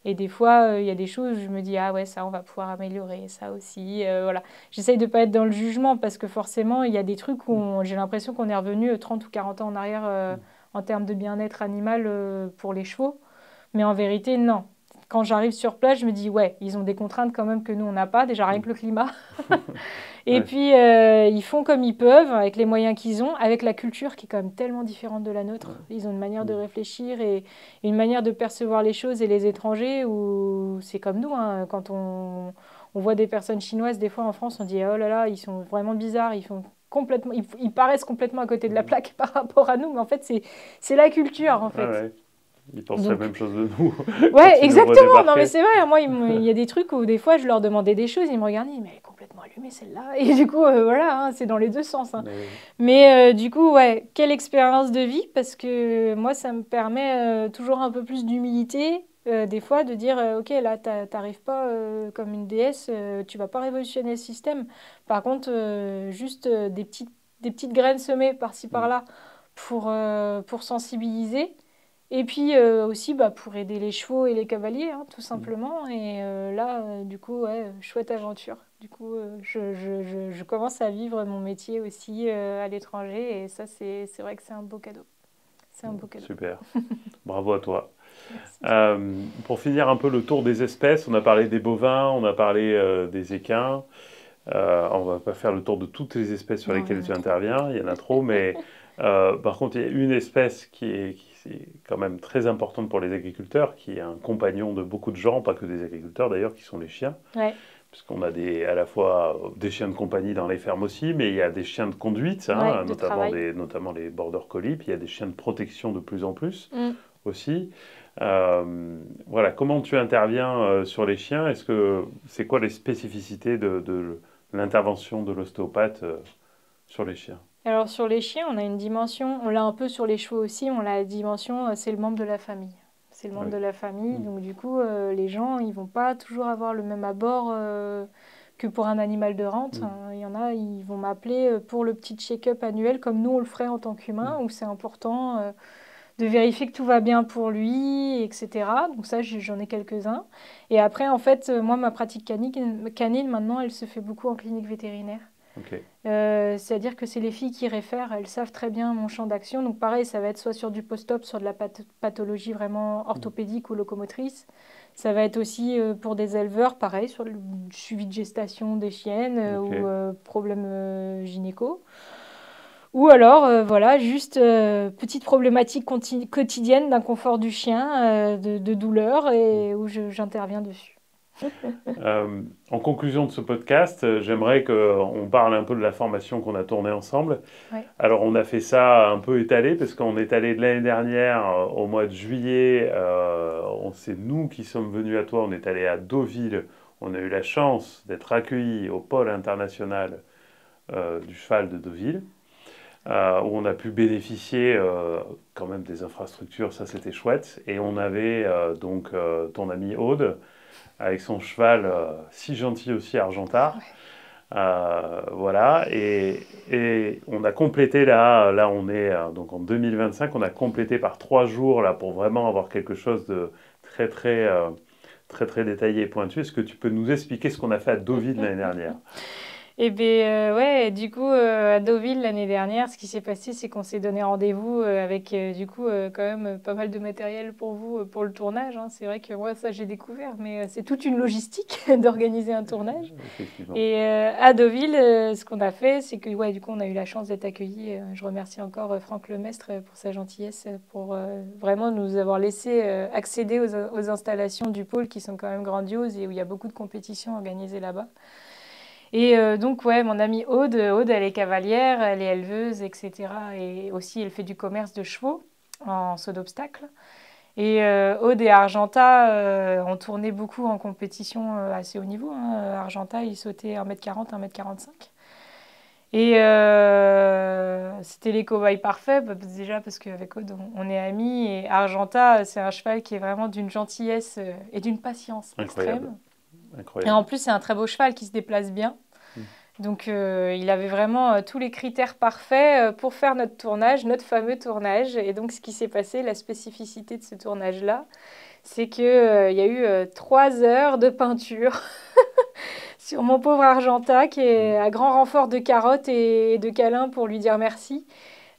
[SPEAKER 1] Et des fois, il y a des choses où je me dis, ah ouais, ça, on va pouvoir améliorer, ça aussi. Voilà. J'essaye de ne pas être dans le jugement parce que forcément, il y a des trucs où
[SPEAKER 2] Mm.
[SPEAKER 1] j'ai l'impression qu'on est revenu 30 ou 40 ans en arrière
[SPEAKER 2] Mm.
[SPEAKER 1] en termes de bien-être animal pour les chevaux. Mais en vérité, non. quand j'arrive sur place, je me dis, ouais, ils ont des contraintes quand même que nous, on n'a pas, déjà rien que le climat. Et
[SPEAKER 2] Ouais.
[SPEAKER 1] puis, ils font comme ils peuvent, avec les moyens qu'ils ont, avec la culture qui est quand même tellement différente de la nôtre. Ils ont une manière de réfléchir et une manière de percevoir les choses et les étrangers où c'est comme nous, hein, quand on voit des personnes chinoises, des fois en France, on dit, oh là là, ils sont vraiment bizarres, ils paraissent complètement à côté de la plaque par rapport à nous, mais en fait, c'est la culture, en
[SPEAKER 2] Ah
[SPEAKER 1] fait.
[SPEAKER 2] ouais. Ils pensent la
[SPEAKER 1] Donc,
[SPEAKER 2] même chose de nous quand
[SPEAKER 1] ouais,
[SPEAKER 2] ils nous voient
[SPEAKER 1] exactement. Non, mais
[SPEAKER 2] débarquer.
[SPEAKER 1] c'est vrai. Moi, il y a des trucs où des fois, je leur demandais des choses, ils me regardaient, mais elle est complètement allumée celle-là. Et du coup, voilà, hein, c'est dans les deux sens, hein.
[SPEAKER 2] Mais
[SPEAKER 1] Mais du coup, ouais, quelle expérience de vie parce que moi, ça me permet toujours un peu plus d'humilité. Des fois, de dire, ok, là, t'arrives pas comme une déesse, tu vas pas révolutionner le système. Par contre, juste des petites graines semées par-ci
[SPEAKER 2] mm,
[SPEAKER 1] par-là pour sensibiliser. Et puis aussi bah, pour aider les chevaux et les cavaliers, hein, tout
[SPEAKER 2] mm.
[SPEAKER 1] simplement. Et là, du coup, ouais, chouette aventure. Du coup, je commence à vivre mon métier aussi à l'étranger. Et ça, c'est vrai que c'est un beau cadeau. C'est un beau cadeau.
[SPEAKER 2] Super. Bravo à toi.
[SPEAKER 1] Merci.
[SPEAKER 2] Pour finir un peu le tour des espèces, on a parlé des bovins, on a parlé des équins. On va pas faire le tour de toutes les espèces sur
[SPEAKER 1] Non, il y
[SPEAKER 2] lesquelles
[SPEAKER 1] en
[SPEAKER 2] tu
[SPEAKER 1] a trop.
[SPEAKER 2] interviens, il y en a trop, mais par contre, il y a une espèce qui est quand même très importante pour les agriculteurs, qui est un compagnon de beaucoup de gens, pas que des agriculteurs d'ailleurs, qui sont les chiens.
[SPEAKER 1] Ouais,
[SPEAKER 2] Puisqu'on a à la fois des chiens de compagnie dans les fermes aussi, mais il y a des chiens de conduite,
[SPEAKER 1] ouais,
[SPEAKER 2] hein,
[SPEAKER 1] de travail.
[SPEAKER 2] notamment les border collie, puis il y a des chiens de protection de plus en plus
[SPEAKER 1] Mm.
[SPEAKER 2] aussi. Voilà, comment tu interviens sur les chiens? C'est quoi les spécificités de l'intervention de l'ostéopathe sur les chiens?
[SPEAKER 1] Alors sur les chiens, on a une dimension, on l'a un peu sur les chevaux aussi, on a la dimension, c'est le membre de la famille. C'est le
[SPEAKER 2] Ah
[SPEAKER 1] membre
[SPEAKER 2] oui.
[SPEAKER 1] de la famille,
[SPEAKER 2] Mm.
[SPEAKER 1] donc du coup, les gens, ils vont pas toujours avoir le même abord que pour un animal de rente,
[SPEAKER 2] Mm.
[SPEAKER 1] hein. Il y en a, ils vont m'appeler pour le petit check-up annuel, comme nous on le ferait en tant qu'humain,
[SPEAKER 2] Mm.
[SPEAKER 1] où c'est important de vérifier que tout va bien pour lui, etc. Donc ça, j'en ai quelques-uns. Et après, en fait, moi, ma pratique canine, maintenant, elle se fait beaucoup en clinique vétérinaire.
[SPEAKER 2] Ok.
[SPEAKER 1] C'est-à-dire que c'est les filles qui réfèrent, elles savent très bien mon champ d'action. Donc pareil, ça va être soit sur du post-op, sur de la pathologie vraiment
[SPEAKER 2] Mm.
[SPEAKER 1] orthopédique ou locomotrice. Ça va être aussi pour des éleveurs, pareil, sur le suivi de gestation des chiennes
[SPEAKER 2] Ok.
[SPEAKER 1] ou problèmes gynéco. Ou alors, voilà, juste petite problématique quotidienne d'inconfort du chien, de douleur,
[SPEAKER 2] Mm.
[SPEAKER 1] et où j'interviens dessus.
[SPEAKER 2] En conclusion de ce podcast, j'aimerais qu'on parle un peu de la formation qu'on a tournée ensemble.
[SPEAKER 1] Ouais.
[SPEAKER 2] Alors, on a fait ça un peu étalé, parce qu'on est allé de l'année dernière, au mois de juillet. C'est nous qui sommes venus à toi. On est allé à Deauville. On a eu la chance d'être accueillis au pôle international du cheval de Deauville, où on a pu bénéficier quand même des infrastructures. Ça, c'était chouette. Et on avait donc ton amie Aude, avec son cheval si gentil aussi, Argentard. Voilà, et on a complété là on est donc en 2025, on a complété par 3 jours là pour vraiment avoir quelque chose de très très détaillé et pointu. Est-ce que tu peux nous expliquer ce qu'on a fait à Deauville l'année dernière?
[SPEAKER 1] Et bien, ouais, du coup, à Deauville, l'année dernière, ce qui s'est passé, c'est qu'on s'est donné rendez-vous avec, du coup, quand même pas mal de matériel pour vous, pour le tournage, hein. C'est vrai que moi, ça, j'ai découvert, mais c'est toute une logistique d'organiser un tournage.
[SPEAKER 2] Effectivement.
[SPEAKER 1] Et à Deauville, ce qu'on a fait, c'est que, ouais, du coup, on a eu la chance d'être accueillis. Je remercie encore Franck Lemestre pour sa gentillesse, pour vraiment nous avoir laissé accéder aux installations du pôle qui sont quand même grandioses et où il y a beaucoup de compétitions organisées là-bas. Et donc, ouais, mon amie Aude, elle est cavalière, elle est éleveuse, etc. Et aussi, elle fait du commerce de chevaux en saut d'obstacle. Et Aude et Argenta ont tourné beaucoup en compétition assez haut niveau, hein. Argenta, il sautait 1m40, 1m45. Et c'était les cobayes parfaits, déjà parce qu'avec Aude, on est amis. Et Argenta, c'est un cheval qui est vraiment d'une gentillesse et d'une patience
[SPEAKER 2] Incroyable,
[SPEAKER 1] extrême. Et
[SPEAKER 2] incroyable.
[SPEAKER 1] en plus, c'est un très beau cheval qui se déplace bien.
[SPEAKER 2] Mm.
[SPEAKER 1] Donc, il avait vraiment tous les critères parfaits pour faire notre tournage, notre fameux tournage. Et donc, ce qui s'est passé, la spécificité de ce tournage-là, c'est qu'il y a eu 3 heures de peinture sur mon pauvre Argenta, qui est à grand renfort de carottes et de câlins pour lui dire merci.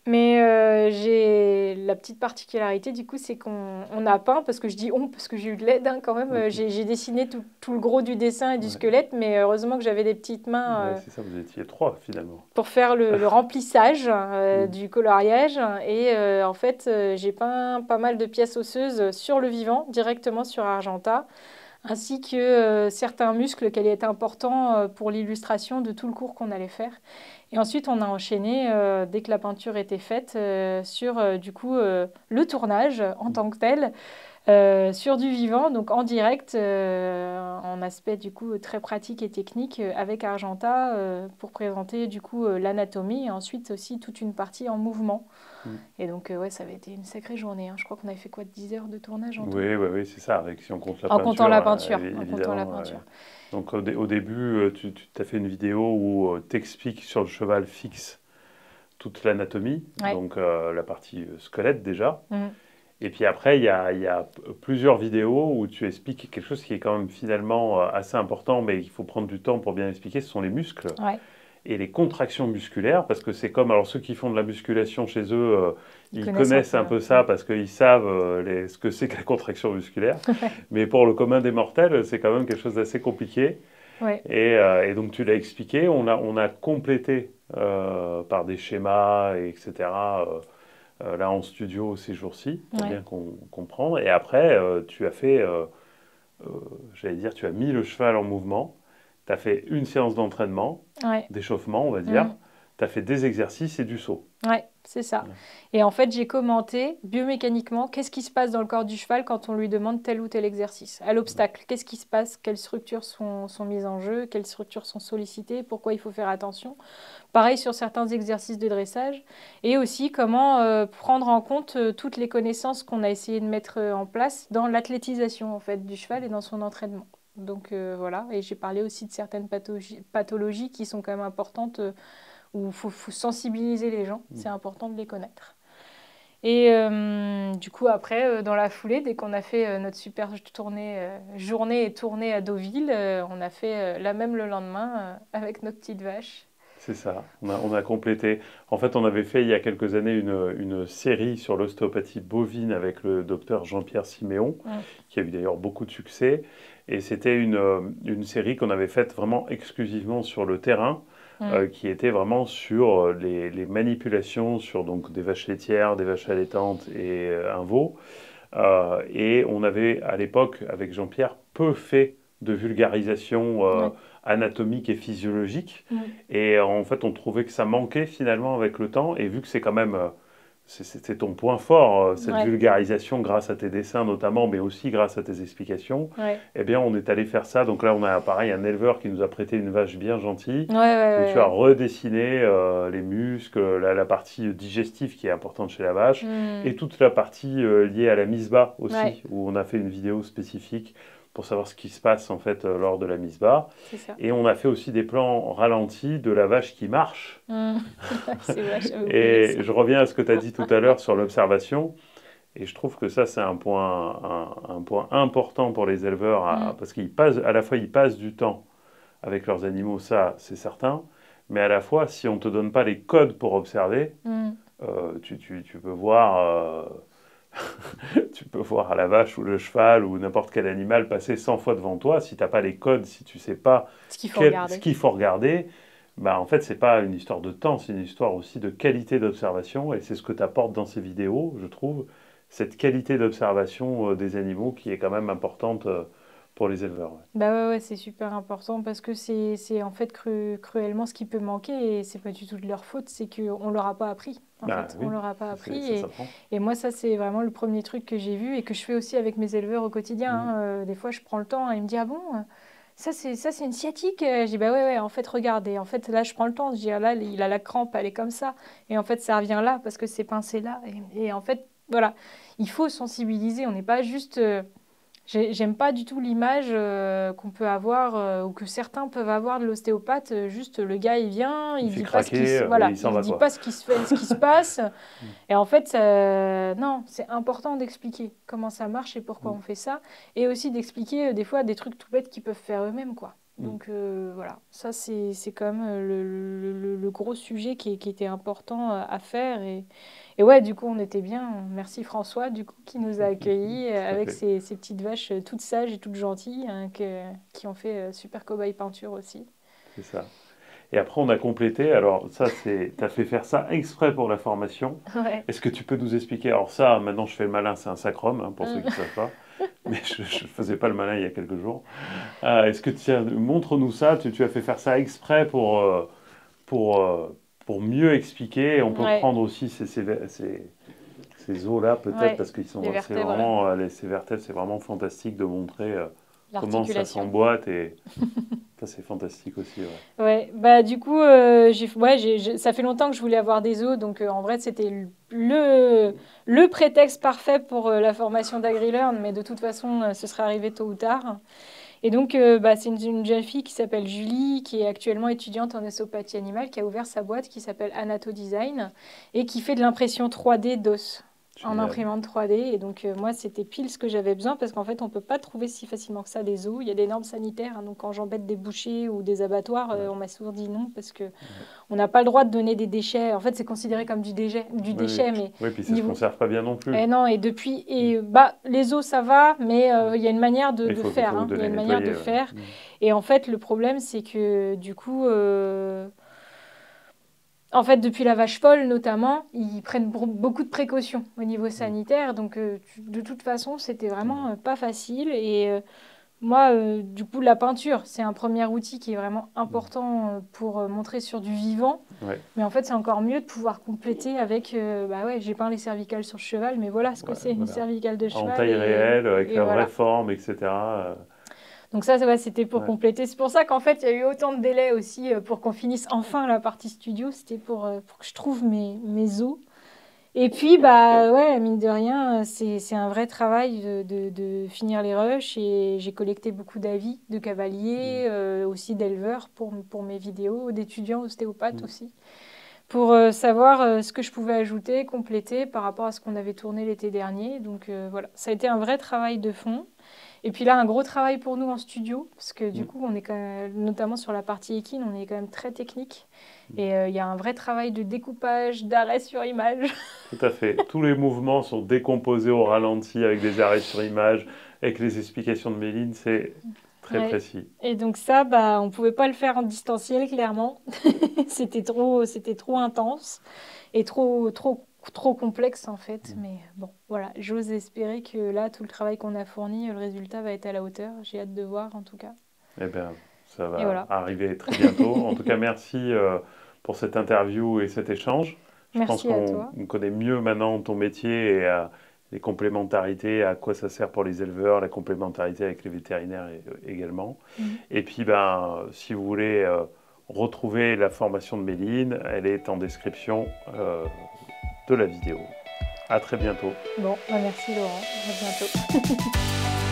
[SPEAKER 1] Mais j'ai la petite particularité, du coup, c'est qu'on a peint, parce que je dis on, parce que j'ai eu de l'aide hein, quand même. J'ai dessiné tout le gros du dessin et du
[SPEAKER 2] Ouais,
[SPEAKER 1] squelette, mais heureusement que j'avais des petites mains
[SPEAKER 2] ouais, c'est ça, vous étiez trois finalement.
[SPEAKER 1] pour faire le remplissage
[SPEAKER 2] Mm.
[SPEAKER 1] du coloriage. Et en fait, j'ai peint pas mal de pièces osseuses sur le vivant, directement sur Argenta, ainsi que certains muscles qui allaient être importants pour l'illustration de tout le cours qu'on allait faire. Et ensuite, on a enchaîné, dès que la peinture était faite, sur du coup le tournage en tant que tel, sur du vivant, donc en direct, en aspect du coup très pratique et technique avec Argenta pour présenter du coup l'anatomie et ensuite aussi toute une partie en mouvement.
[SPEAKER 2] Mm.
[SPEAKER 1] Et donc ouais, ça avait été une sacrée journée, hein. Je crois qu'on avait fait quoi, 10 heures de tournage en tout?
[SPEAKER 2] Oui, oui, oui, c'est ça, avec, si on compte la
[SPEAKER 1] En comptant
[SPEAKER 2] peinture,
[SPEAKER 1] la peinture, en comptant la
[SPEAKER 2] évidemment. Ouais.
[SPEAKER 1] peinture.
[SPEAKER 2] Donc au début, tu as fait une vidéo où tu expliques sur le cheval fixe toute l'anatomie,
[SPEAKER 1] Ouais.
[SPEAKER 2] donc la partie squelette déjà.
[SPEAKER 1] Mm.
[SPEAKER 2] Et puis après, il y a plusieurs vidéos où tu expliques quelque chose qui est quand même finalement assez important, mais il faut prendre du temps pour bien expliquer, ce sont les muscles
[SPEAKER 1] Ouais,
[SPEAKER 2] et les contractions musculaires, parce que c'est comme, alors ceux qui font de la musculation chez eux,
[SPEAKER 1] ils
[SPEAKER 2] ils
[SPEAKER 1] connaissent un
[SPEAKER 2] connaissent
[SPEAKER 1] peu.
[SPEAKER 2] un peu ça
[SPEAKER 1] Mm.
[SPEAKER 2] parce qu'ils savent ce que c'est que la contraction musculaire, mais pour le commun des mortels, c'est quand même quelque chose d'assez compliqué.
[SPEAKER 1] Ouais,
[SPEAKER 2] Et donc tu l'as expliqué, on a complété par des schémas, etc. Là en studio ces jours-ci, pour
[SPEAKER 1] ouais,
[SPEAKER 2] bien comprendre. Et après, tu as fait, euh, j'allais dire, tu as mis le cheval en mouvement, tu as fait une séance d'entraînement,
[SPEAKER 1] ouais.
[SPEAKER 2] d'échauffement, on va dire,
[SPEAKER 1] Mm.
[SPEAKER 2] tu as fait des exercices et du saut.
[SPEAKER 1] Ouais, c'est ça.
[SPEAKER 2] Voilà.
[SPEAKER 1] Et en fait, j'ai commenté biomécaniquement qu'est-ce qui se passe dans le corps du cheval quand on lui demande tel ou tel exercice. À l'obstacle, qu'est-ce qui se passe, quelles structures sont mises en jeu, quelles structures sont sollicitées, pourquoi il faut faire attention. Pareil sur certains exercices de dressage. Et aussi comment prendre en compte toutes les connaissances qu'on a essayé de mettre en place dans l'athlétisation en fait, du cheval et dans son entraînement. Donc voilà, et j'ai parlé aussi de certaines pathologies qui sont quand même importantes où il faut sensibiliser les gens, c'est important de les connaître. Et du coup, après, dans la foulée, dès qu'on a fait notre super journée et tournée à Deauville, on a fait la même le lendemain avec nos petites vaches.
[SPEAKER 2] C'est ça, on a complété. En fait, on avait fait il y a quelques années une série sur l'ostéopathie bovine avec le docteur Jean-Pierre Siméon,
[SPEAKER 1] Mm,
[SPEAKER 2] qui a eu d'ailleurs beaucoup de succès. Et c'était une série qu'on avait faite vraiment exclusivement sur le terrain,
[SPEAKER 1] mm,
[SPEAKER 2] qui était vraiment sur les manipulations sur donc, des vaches laitières, des vaches allaitantes et un veau. Et on avait à l'époque, avec Jean-Pierre, peu fait de vulgarisation
[SPEAKER 1] ouais,
[SPEAKER 2] anatomique et physiologique.
[SPEAKER 1] mm,
[SPEAKER 2] Et en fait, on trouvait que ça manquait finalement avec le temps. Et vu que c'est quand même, c'est ton point fort, cette
[SPEAKER 1] ouais,
[SPEAKER 2] vulgarisation grâce à tes dessins notamment, mais aussi grâce à tes explications,
[SPEAKER 1] ouais,
[SPEAKER 2] eh bien, on est allé faire ça. Donc là, on a pareil un éleveur qui nous a prêté une vache bien gentille,
[SPEAKER 1] ouais, ouais,
[SPEAKER 2] où tu as
[SPEAKER 1] ouais,
[SPEAKER 2] redessiné les muscles, la partie digestive qui est importante chez la vache,
[SPEAKER 1] ouais.
[SPEAKER 2] et toute la partie liée à la mise bas
[SPEAKER 1] Mm, ouais,
[SPEAKER 2] aussi, où on a fait une vidéo spécifique pour savoir ce qui se passe en fait lors de la mise bas.
[SPEAKER 1] c'est ça.
[SPEAKER 2] Et on a fait aussi des plans ralentis de la vache qui marche.
[SPEAKER 1] Mm. C'est vrai, j'avais oublié
[SPEAKER 2] Et
[SPEAKER 1] ça.
[SPEAKER 2] je reviens à ce que tu as dit tout à l'heure sur l'observation. Et je trouve que ça, c'est un point important pour les éleveurs,
[SPEAKER 1] Mm,
[SPEAKER 2] parce qu'ils passent, à la fois, ils passent du temps avec leurs animaux, ça, c'est certain. Mais à la fois, si on ne te donne pas les codes pour observer,
[SPEAKER 1] mm.
[SPEAKER 2] tu peux voir, tu peux voir la vache ou le cheval ou n'importe quel animal passer 100 fois devant toi. Si tu n'as pas les codes, si tu ne sais pas
[SPEAKER 1] Ce qu'il faut
[SPEAKER 2] ce
[SPEAKER 1] regarder.
[SPEAKER 2] qu'il faut regarder, bah, en fait, c'est pas une histoire de temps, c'est une histoire aussi de qualité d'observation. Et c'est ce que tu apportes dans ces vidéos, je trouve, cette qualité d'observation des animaux qui est quand même importante pour les éleveurs. Ouais.
[SPEAKER 1] Bah ouais, ouais, c'est super important parce que c'est en fait cruellement ce qui peut manquer et c'est pas du tout de leur faute, c'est qu'on leur a pas appris. En
[SPEAKER 2] Bah
[SPEAKER 1] fait, on
[SPEAKER 2] oui,
[SPEAKER 1] leur a pas appris
[SPEAKER 2] ça s'apprend.
[SPEAKER 1] et moi ça c'est vraiment le premier truc que j'ai vu et que je fais aussi avec mes éleveurs au quotidien,
[SPEAKER 2] Mm.
[SPEAKER 1] hein. Des fois je prends le temps et ils me disent ah bon ça c'est une sciatique. Je dis bah ouais ouais en fait regardez en fait là je prends le temps je dis ah, là il a la crampe elle est comme ça et en fait ça revient là parce que c'est pincé là et en fait voilà il faut sensibiliser on n'est pas juste j'aime pas du tout l'image qu'on peut avoir ou que certains peuvent avoir de l'ostéopathe. Juste le gars, il vient,
[SPEAKER 2] Il
[SPEAKER 1] il
[SPEAKER 2] fait
[SPEAKER 1] dit pas
[SPEAKER 2] craquer et
[SPEAKER 1] voilà,
[SPEAKER 2] il s'en
[SPEAKER 1] il
[SPEAKER 2] va
[SPEAKER 1] dit
[SPEAKER 2] quoi.
[SPEAKER 1] pas ce qui se fait, ce qui se passe.
[SPEAKER 2] Mm.
[SPEAKER 1] Et en fait, non, c'est important d'expliquer comment ça marche et pourquoi
[SPEAKER 2] Mm.
[SPEAKER 1] on fait ça, et aussi d'expliquer des fois des trucs tout bêtes qu'ils peuvent faire eux-mêmes, quoi. Donc voilà, ça c'est quand même le gros sujet qui était important à faire. Et ouais, du coup, on était bien. Merci François, du coup, qui nous a accueillis
[SPEAKER 2] Tout à
[SPEAKER 1] avec
[SPEAKER 2] fait.
[SPEAKER 1] ces petites vaches toutes sages et toutes gentilles hein, qui ont fait super cobaye peinture aussi.
[SPEAKER 2] C'est ça. Et après, on a complété. Alors, ça, tu as fait faire ça exprès pour la formation.
[SPEAKER 1] Ouais.
[SPEAKER 2] Est-ce que tu peux nous expliquer? Alors, ça, maintenant, je fais le malin, c'est un sacrum, hein, pour ceux qui
[SPEAKER 1] Mm.
[SPEAKER 2] ne savent pas. Mais je ne faisais pas le malin il y a quelques jours. Est-ce que montre-nous ça? Tu as fait faire ça exprès pour, pour mieux expliquer. On peut
[SPEAKER 1] Ouais,
[SPEAKER 2] prendre aussi ces os-là, peut-être,
[SPEAKER 1] ouais,
[SPEAKER 2] parce qu'ils sont,
[SPEAKER 1] les
[SPEAKER 2] c'est
[SPEAKER 1] vertèbres,
[SPEAKER 2] vraiment, ces vertèbres, c'est vraiment fantastique de montrer comment ça
[SPEAKER 1] l'articulation.
[SPEAKER 2] s'emboîte. Et ça, c'est fantastique aussi. Ouais.
[SPEAKER 1] Ouais, bah du coup, ça fait longtemps que je voulais avoir des os, donc en vrai, c'était le prétexte parfait pour la formation d'AgriLearn, mais de toute façon, ce serait arrivé tôt ou tard. Et donc, bah, c'est une jeune fille qui s'appelle Julie, qui est actuellement étudiante en ostéopathie animale, qui a ouvert sa boîte qui s'appelle Anato Design et qui fait de l'impression 3D d'os en
[SPEAKER 2] Génial.
[SPEAKER 1] imprimante 3D. Et donc, moi, c'était pile ce que j'avais besoin parce qu'en fait, on ne peut pas trouver si facilement que ça des os. Il y a des normes sanitaires, hein, donc quand j'embête des bouchers ou des abattoirs,
[SPEAKER 2] Ouais,
[SPEAKER 1] on m'a souvent dit non parce que
[SPEAKER 2] ouais.
[SPEAKER 1] on n'a pas le droit de donner des déchets. En fait, c'est considéré comme du
[SPEAKER 2] Oui, oui.
[SPEAKER 1] déchet, mais
[SPEAKER 2] Oui, puis ça se
[SPEAKER 1] niveau.
[SPEAKER 2] conserve pas bien non plus.
[SPEAKER 1] Eh non, et depuis, bah, les os, ça va, mais il y a une manière
[SPEAKER 2] Il
[SPEAKER 1] de
[SPEAKER 2] faut,
[SPEAKER 1] faire,
[SPEAKER 2] faut
[SPEAKER 1] hein.
[SPEAKER 2] de
[SPEAKER 1] Il y a
[SPEAKER 2] les
[SPEAKER 1] une manière de
[SPEAKER 2] nettoyer. Ouais.
[SPEAKER 1] faire. Et en fait, le problème, c'est que du coup, en fait, depuis la vache folle notamment, ils prennent beaucoup de précautions au niveau
[SPEAKER 2] Mm.
[SPEAKER 1] sanitaire. Donc, de toute façon, c'était
[SPEAKER 2] Ouais.
[SPEAKER 1] vraiment pas facile. Et moi, du coup, la peinture, c'est un premier outil qui est vraiment
[SPEAKER 2] Mm.
[SPEAKER 1] important pour montrer sur du vivant.
[SPEAKER 2] Ouais.
[SPEAKER 1] Mais en fait, c'est encore mieux de pouvoir compléter avec, bah ouais, j'ai peint les cervicales sur le cheval, mais voilà ce que
[SPEAKER 2] Ouais,
[SPEAKER 1] c'est, une
[SPEAKER 2] voilà.
[SPEAKER 1] cervicale de
[SPEAKER 2] En
[SPEAKER 1] cheval,
[SPEAKER 2] taille réelle, avec
[SPEAKER 1] et
[SPEAKER 2] la vraie
[SPEAKER 1] voilà.
[SPEAKER 2] forme, etc.
[SPEAKER 1] Donc ça, ouais, c'était pour
[SPEAKER 2] Ouais.
[SPEAKER 1] compléter. C'est pour ça qu'en fait, il y a eu autant de délais aussi pour qu'on finisse enfin la partie studio. C'était pour que je trouve mes os. Et puis, bah ouais, mine de rien, c'est un vrai travail de finir les rushs. Et j'ai collecté beaucoup d'avis de
[SPEAKER 2] Mm.
[SPEAKER 1] cavaliers, aussi d'éleveurs pour mes vidéos, d'étudiants ostéopathes
[SPEAKER 2] Mm.
[SPEAKER 1] aussi, pour savoir ce que je pouvais ajouter, compléter par rapport à ce qu'on avait tourné l'été dernier. Donc voilà, ça a été un vrai travail de fond. Et puis là, un gros travail pour nous en studio, parce que du
[SPEAKER 2] Mm.
[SPEAKER 1] coup, on est quand même, notamment sur la partie équine, on est quand même très technique.
[SPEAKER 2] Mm.
[SPEAKER 1] Et il y a un vrai travail de découpage, d'arrêt sur image.
[SPEAKER 2] Tout à fait. Tous les mouvements sont décomposés au ralenti avec des arrêts sur image, avec les explications de Méline, c'est très
[SPEAKER 1] Ouais.
[SPEAKER 2] précis.
[SPEAKER 1] Et donc ça, bah, on pouvait pas le faire en distanciel, clairement. C'était trop intense et trop complexe en fait.
[SPEAKER 2] Mm.
[SPEAKER 1] Mais bon, voilà, j'ose espérer que là, tout le travail qu'on a fourni, le résultat va être à la hauteur. J'ai hâte de voir en tout cas.
[SPEAKER 2] Eh bien, ça
[SPEAKER 1] Et
[SPEAKER 2] va
[SPEAKER 1] voilà.
[SPEAKER 2] arriver très bientôt. En tout cas, merci pour cette interview et cet échange. Je pense
[SPEAKER 1] Merci à
[SPEAKER 2] qu'on
[SPEAKER 1] toi.
[SPEAKER 2] connaît mieux maintenant ton métier et les complémentarités, à quoi ça sert pour les éleveurs, la complémentarité avec les vétérinaires également.
[SPEAKER 1] Mhm.
[SPEAKER 2] Et puis, ben, si vous voulez retrouver la formation de Méline, elle est en description de la vidéo. À très bientôt.
[SPEAKER 1] Bon, bah merci Laurent. À bientôt.